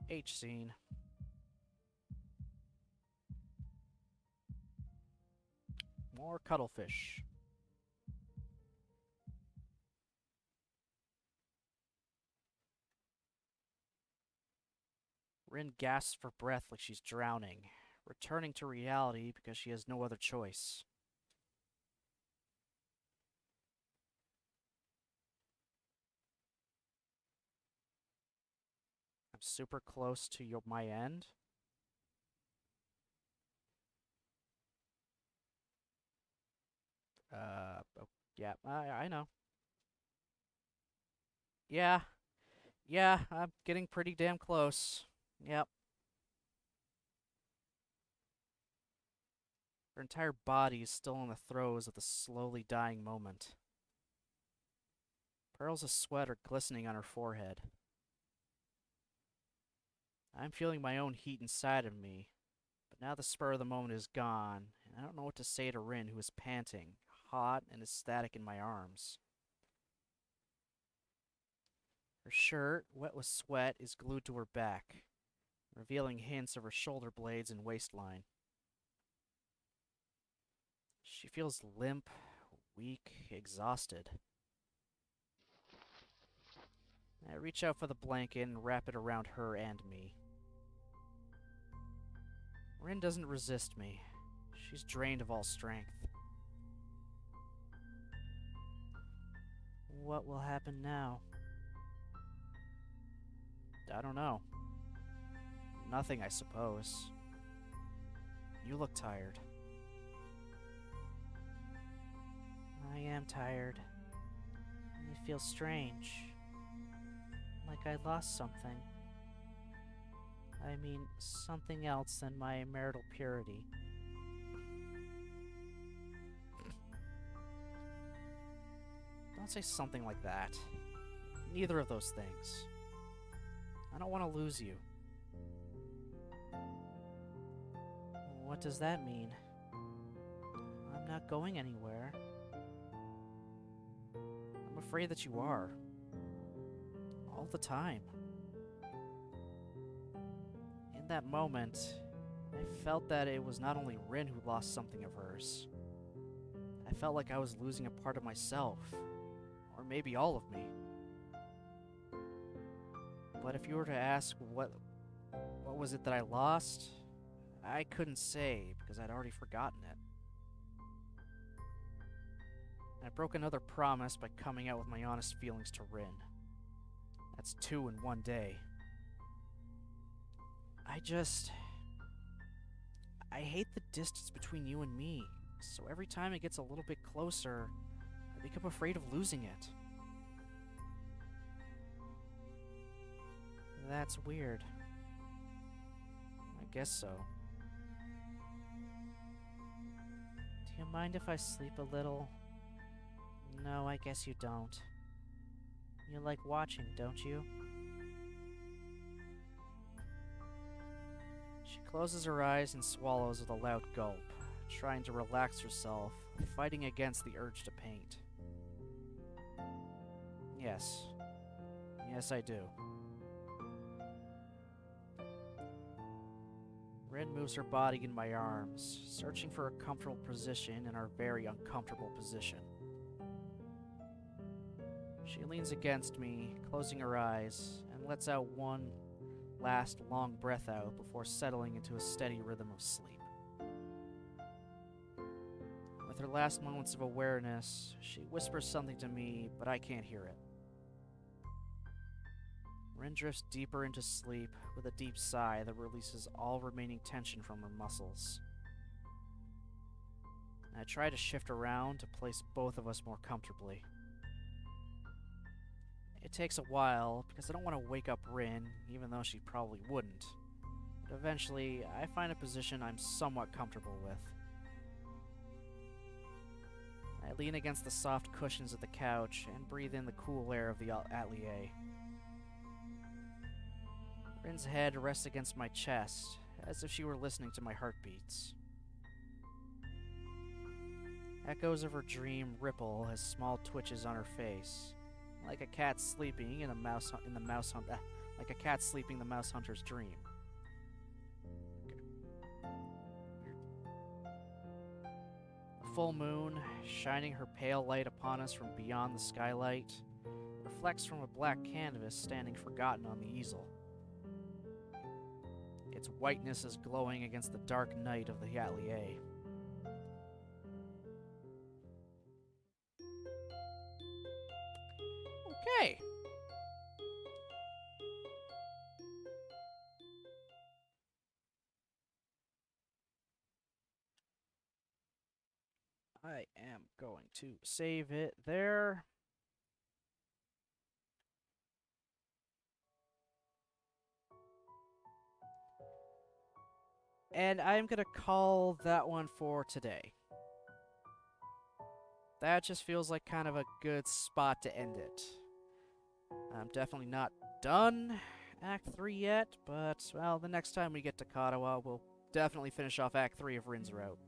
H scene. More cuttlefish. Rin gasps for breath like she's drowning, returning to reality because she has no other choice. I'm super close to my end. Oh, yeah, I know. Yeah, I'm getting pretty damn close. Yep. Her entire body is still in the throes of the slowly dying moment. Pearls of sweat are glistening on her forehead. I'm feeling my own heat inside of me, but now the spur of the moment is gone, and I don't know what to say to Rin, who is panting, hot and ecstatic in my arms. Her shirt, wet with sweat, is glued to her back, revealing hints of her shoulder blades and waistline. She feels limp, weak, exhausted. I reach out for the blanket and wrap it around her and me. Rin doesn't resist me. She's drained of all strength. What will happen now? I don't know. Nothing, I suppose. You look tired. I am tired. It feels strange. Like I lost something. I mean, something else than my marital purity. Don't say something like that. Neither of those things. I don't want to lose you. What does that mean? I'm not going anywhere. I'm afraid that you are. All the time. In that moment, I felt that it was not only Rin who lost something of hers. I felt like I was losing a part of myself. Or maybe all of me. But if you were to ask what was it that I lost, I couldn't say because I'd already forgotten it. I broke another promise by coming out with my honest feelings to Rin. That's 2 in one day. I hate the distance between you and me, so every time it gets a little bit closer, I become afraid of losing it. That's weird. I guess so. Do you mind if I sleep a little? No, I guess you don't. You like watching, don't you? She closes her eyes and swallows with a loud gulp, trying to relax herself, fighting against the urge to paint. Yes. Yes, I do. Rin moves her body in my arms, searching for a comfortable position in our very uncomfortable position. She leans against me, closing her eyes, and lets out one last long breath out before settling into a steady rhythm of sleep. With her last moments of awareness, she whispers something to me, but I can't hear it. Rin drifts deeper into sleep with a deep sigh that releases all remaining tension from her muscles. I try to shift around to place both of us more comfortably. It takes a while because I don't want to wake up Rin, even though she probably wouldn't. But eventually, I find a position I'm somewhat comfortable with. I lean against the soft cushions of the couch and breathe in the cool air of the atelier. Rin's head rests against my chest, as if she were listening to my heartbeats. Echoes of her dream ripple as small twitches on her face, like a cat sleeping in a mouse like a cat sleeping the mouse hunter's dream. The full moon, shining her pale light upon us from beyond the skylight, reflects from a black canvas standing forgotten on the easel. Its whiteness is glowing against the dark night of the atelier. Okay. I am going to save it there. And I'm going to call that one for today. That just feels like kind of a good spot to end it. I'm definitely not done Act 3 yet, but, well, the next time we get to Katawa, we'll definitely finish off Act 3 of Rin's Route.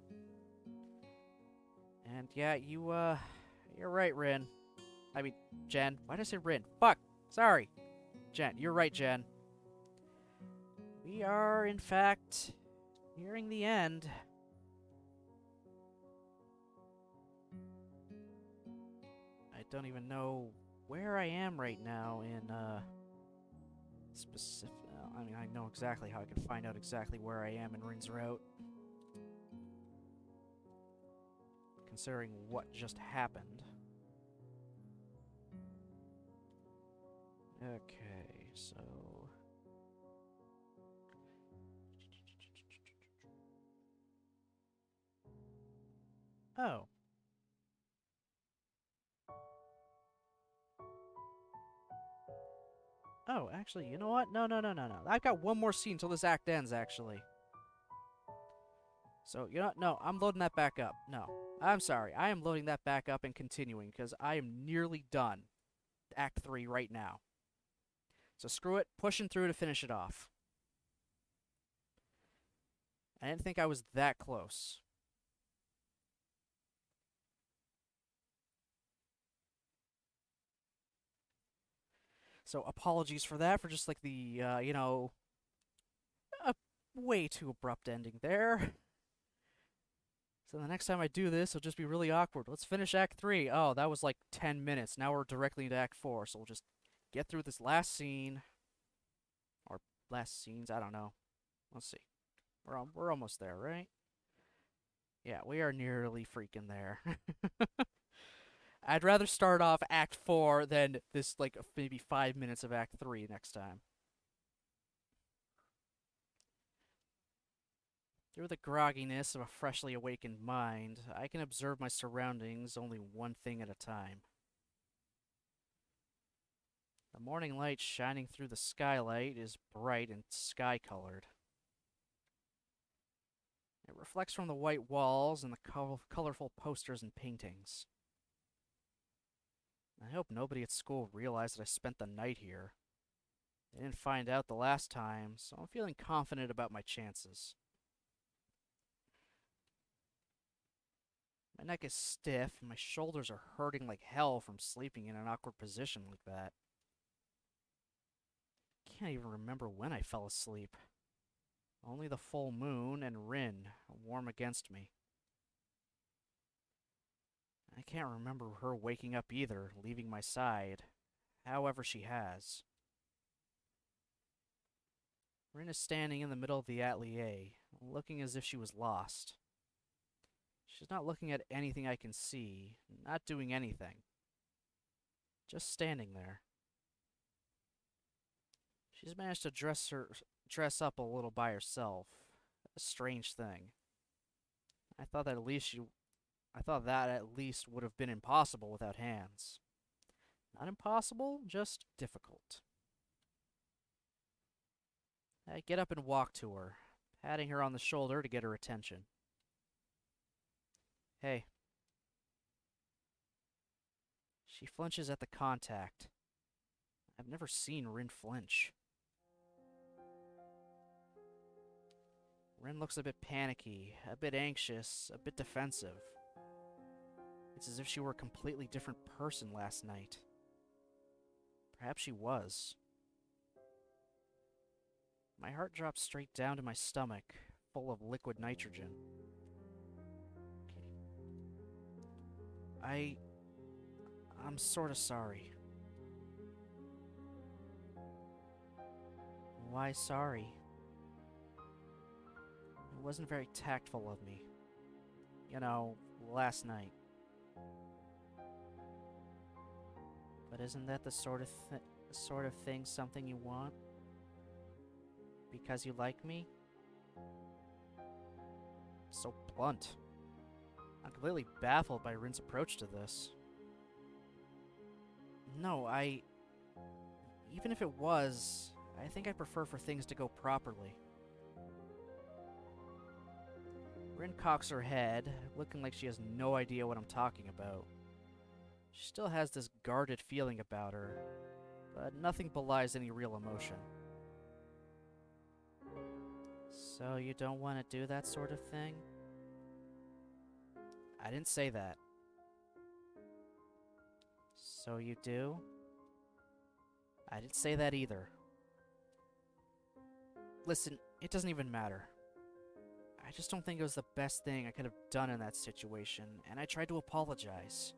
And yeah, you're right, Rin. I mean, Jen. Why did I say Rin? Fuck! Sorry. Jen, you're right, Jen. We are, in fact, nearing the end. I don't even know where I am right now in, specific... I mean, I know exactly how I can find out exactly where I am in Rin's Route. Considering what just happened. Okay, so... Oh. Oh, actually, you know what? No. I've got one more scene till this act ends, actually. So, you know what? No, I'm loading that back up. No, I'm sorry. I am loading that back up and continuing, because I am nearly done Act 3 right now. So screw it, pushing through to finish it off. I didn't think I was that close. So apologies for that, for just like the, a way too abrupt ending there. So the next time I do this, it'll just be really awkward. Let's finish Act 3. Oh, that was like 10 minutes. Now we're directly into Act 4, so we'll just get through this last scene. Or last scenes, I don't know. Let's see. We're almost there, right? Yeah, we are nearly freaking there. I'd rather start off Act 4 than this, like, maybe 5 minutes of Act 3 next time. Through the grogginess of a freshly awakened mind, I can observe my surroundings only one thing at a time. The morning light shining through the skylight is bright and sky-colored. It reflects from the white walls and the colorful posters and paintings. I hope nobody at school realized that I spent the night here. I didn't find out the last time, so I'm feeling confident about my chances. My neck is stiff, and my shoulders are hurting like hell from sleeping in an awkward position like that. Can't even remember when I fell asleep. Only the full moon and Rin warm against me. I can't remember her waking up either, leaving my side, however she has. Rin is standing in the middle of the atelier, looking as if she was lost. She's not looking at anything I can see, not doing anything. Just standing there. She's managed to dress up a little by herself. A strange thing. I thought that at least would have been impossible without hands. Not impossible, just difficult. I get up and walk to her, patting her on the shoulder to get her attention. Hey. She flinches at the contact. I've never seen Rin flinch. Rin looks a bit panicky, a bit anxious, a bit defensive. It's as if she were a completely different person last night. Perhaps she was. My heart drops straight down to my stomach, full of liquid nitrogen. I'm sorta sorry. Why sorry? It wasn't very tactful of me. You know, last night. But isn't that the sort of thing something you want? Because you like me? So blunt. I'm completely baffled by Rin's approach to this. No, even if it was, I think I prefer for things to go properly. Rin cocks her head, looking like she has no idea what I'm talking about. She still has this guarded feeling about her, but nothing belies any real emotion. So you don't want to do that sort of thing? I didn't say that. So you do? I didn't say that either. Listen, it doesn't even matter. I just don't think it was the best thing I could have done in that situation, and I tried to apologize.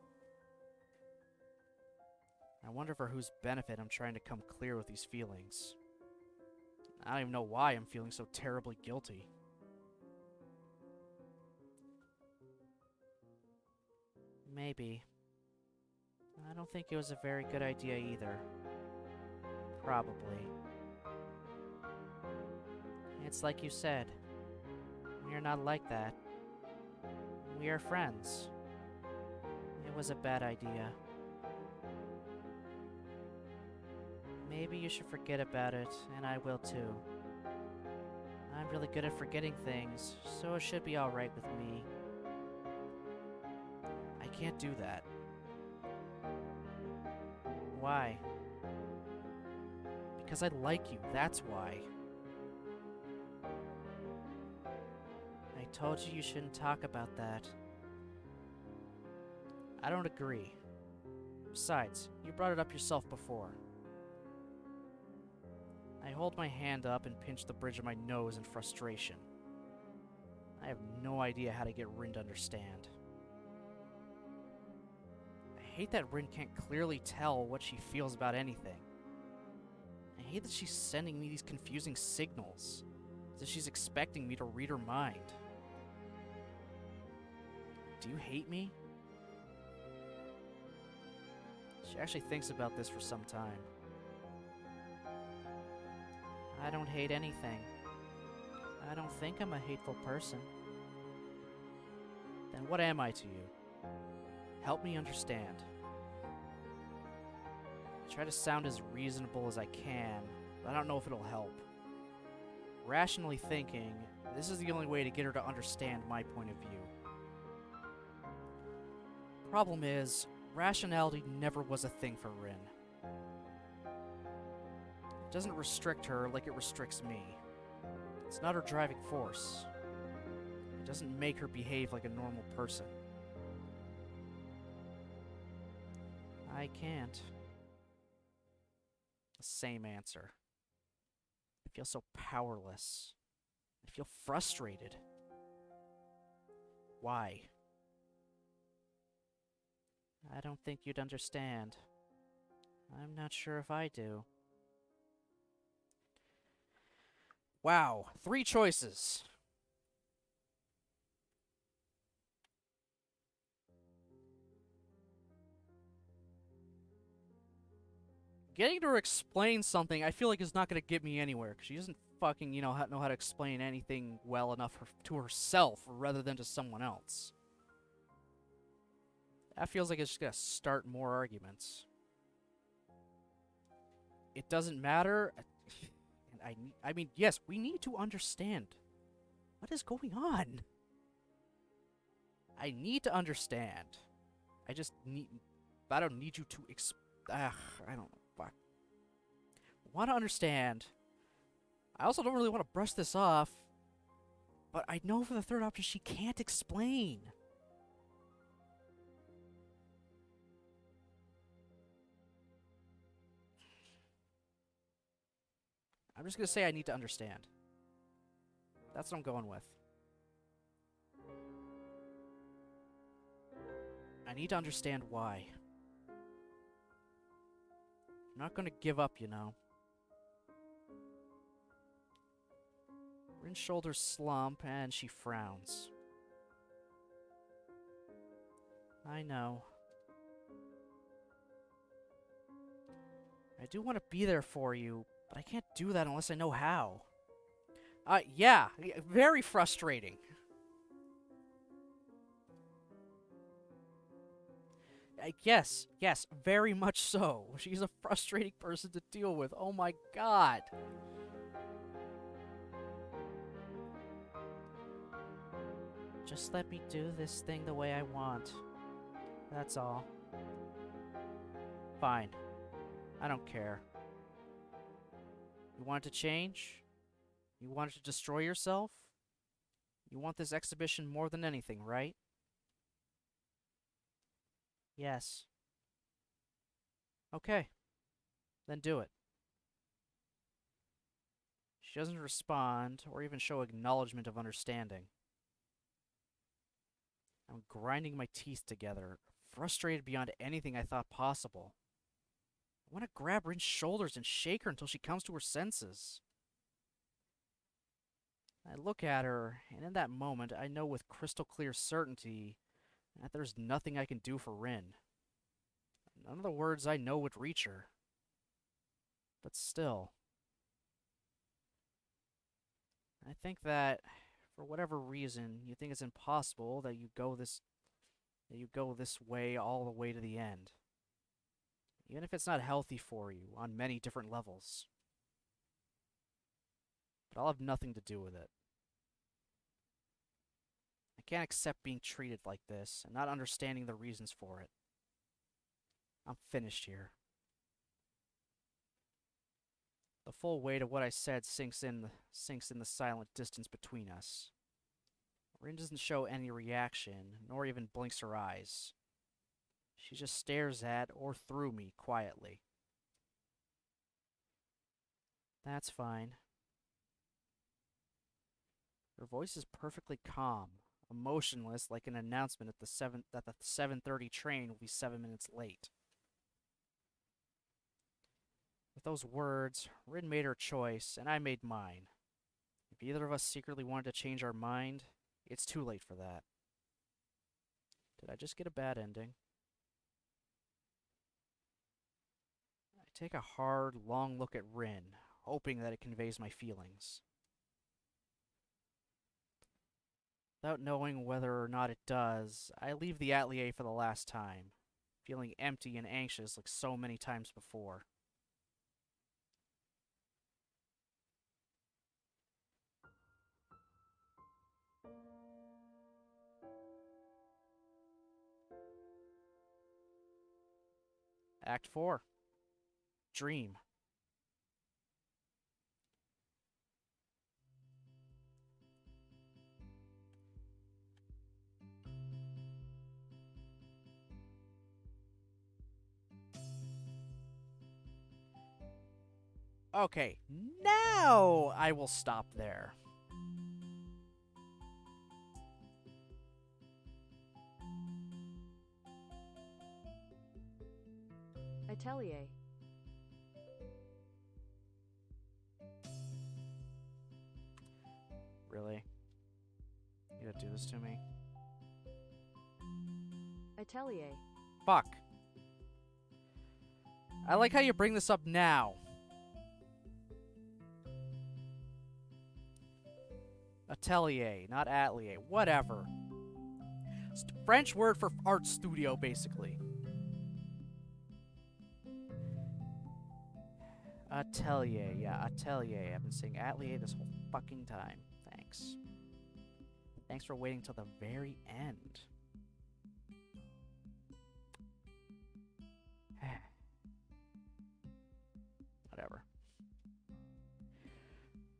I wonder for whose benefit I'm trying to come clear with these feelings. I don't even know why I'm feeling so terribly guilty. Maybe. I don't think it was a very good idea either. Probably. It's like you said. We're not like that. We are friends. It was a bad idea. Maybe you should forget about it, and I will too. I'm really good at forgetting things, so it should be alright with me. I can't do that. Why? Because I like you, that's why. I told you shouldn't talk about that. I don't agree. Besides, you brought it up yourself before. I hold my hand up and pinch the bridge of my nose in frustration. I have no idea how to get Rin to understand. I hate that Rin can't clearly tell what she feels about anything. I hate that she's sending me these confusing signals, as if she's expecting me to read her mind. Do you hate me? She actually thinks about this for some time. I don't hate anything. I don't think I'm a hateful person. Then what am I to you? Help me understand. I try to sound as reasonable as I can, but I don't know if it'll help. Rationally thinking, this is the only way to get her to understand my point of view. Problem is, rationality never was a thing for Rin. doesn't restrict her like it restricts me. It's not her driving force. It doesn't make her behave like a normal person. I can't. The same answer. I feel so powerless. I feel frustrated. Why? I don't think you'd understand. I'm not sure if I do. Wow, 3 choices. Getting her to explain something, I feel like is not going to get me anywhere, because she doesn't fucking, know how to explain anything well enough to herself rather than to someone else. That feels like it's just going to start more arguments. It doesn't matter. I mean, yes, we need to understand what is going on. I need to understand. I don't need you to I don't know. Fuck. I want to understand. I also don't really want to brush this off. But I know for the third option she can't explain. I'm just going to say I need to understand. That's what I'm going with. I need to understand why. I'm not going to give up, Rin's shoulders slump, and she frowns. I know. I do want to be there for you, but I can't do that unless I know how. Yeah, very frustrating. Yes, very much so. She's a frustrating person to deal with. Oh my god. Just let me do this thing the way I want. That's all. Fine. I don't care. You want to change? You wanted to destroy yourself? You want this exhibition more than anything, right? Yes. Okay. Then do it. She doesn't respond, or even show acknowledgement of understanding. I'm grinding my teeth together, frustrated beyond anything I thought possible. I want to grab Rin's shoulders and shake her until she comes to her senses. I look at her, and in that moment, I know with crystal clear certainty that there's nothing I can do for Rin. None of the words I know would reach her. But still, I think that, for whatever reason, you think it's impossible that you go this way all the way to the end. Even if it's not healthy for you on many different levels. But I'll have nothing to do with it. I can't accept being treated like this and not understanding the reasons for it. I'm finished here. The full weight of what I said sinks in the silent distance between us. Rin doesn't show any reaction, nor even blinks her eyes. She just stares at or through me quietly. That's fine. Her voice is perfectly calm, emotionless, like an announcement that the 7:30 train will be 7 minutes late. With those words, Rin made her choice, and I made mine. If either of us secretly wanted to change our mind, it's too late for that. Did I just get a bad ending? I take a hard, long look at Rin, hoping that it conveys my feelings. Without knowing whether or not it does, I leave the atelier for the last time, feeling empty and anxious like so many times before. Act 4. Dream. Okay, now I will stop there. Atelier. Really? You gotta do this to me? Atelier. Fuck. I like how you bring this up now. Atelier, not atelier. Whatever. French word for art studio, basically. Atelier, yeah, atelier. I've been saying atelier this whole fucking time. Thanks. Thanks for waiting till the very end. Whatever.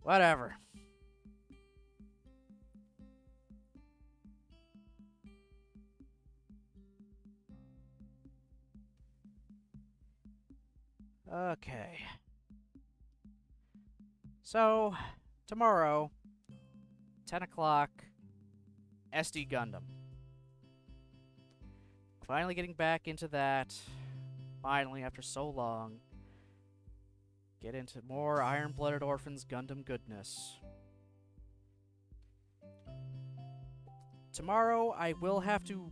Whatever. Okay. So, tomorrow, 10 o'clock, SD Gundam. Finally getting back into that. Finally, after so long. Get into more Iron-Blooded Orphans Gundam goodness. Tomorrow, I will have to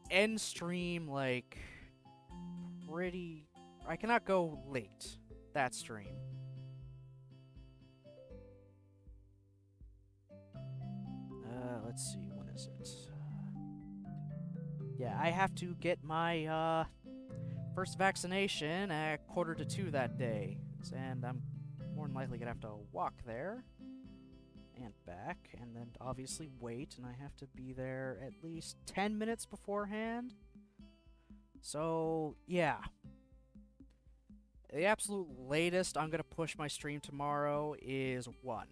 end stream, like, pretty... I cannot go late, that stream. Let's see, when is it? Yeah, I have to get my, first vaccination at 1:45 that day. And I'm more than likely gonna have to walk there and back, and then obviously wait, and I have to be there at least 10 minutes beforehand. So, yeah. The absolute latest I'm gonna push my stream tomorrow is 1.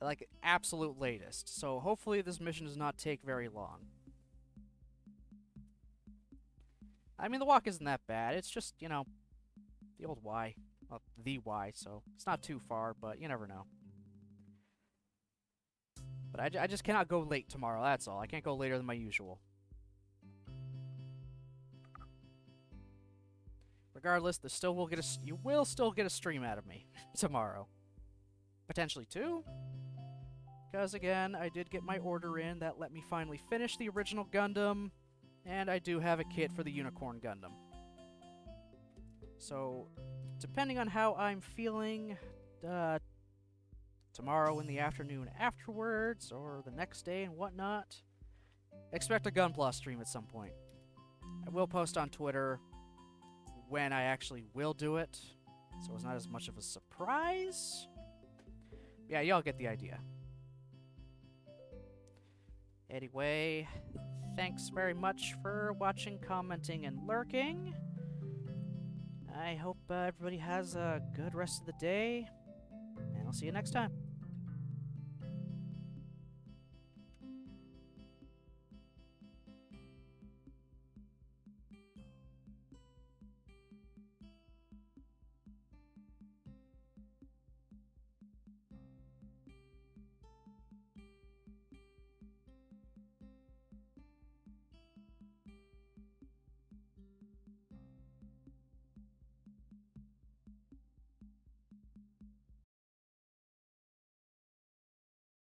Like, absolute latest. So hopefully this mission does not take very long. I mean, the walk isn't that bad. It's just, you know, the old Y. Well, the Y, so it's not too far, but you never know. But I just cannot go late tomorrow, that's all. I can't go later than my usual. Regardless, you will still get a stream out of me tomorrow. Potentially 2. Because, again, I did get my order in that let me finally finish the original Gundam. And I do have a kit for the Unicorn Gundam. So, depending on how I'm feeling, tomorrow in the afternoon afterwards, or the next day and whatnot, expect a Gunpla stream at some point. I will post on Twitter when I actually will do it, so it's not as much of a surprise. Yeah, y'all get the idea. Anyway, thanks very much for watching, commenting, and lurking. I hope everybody has a good rest of the day, and I'll see you next time.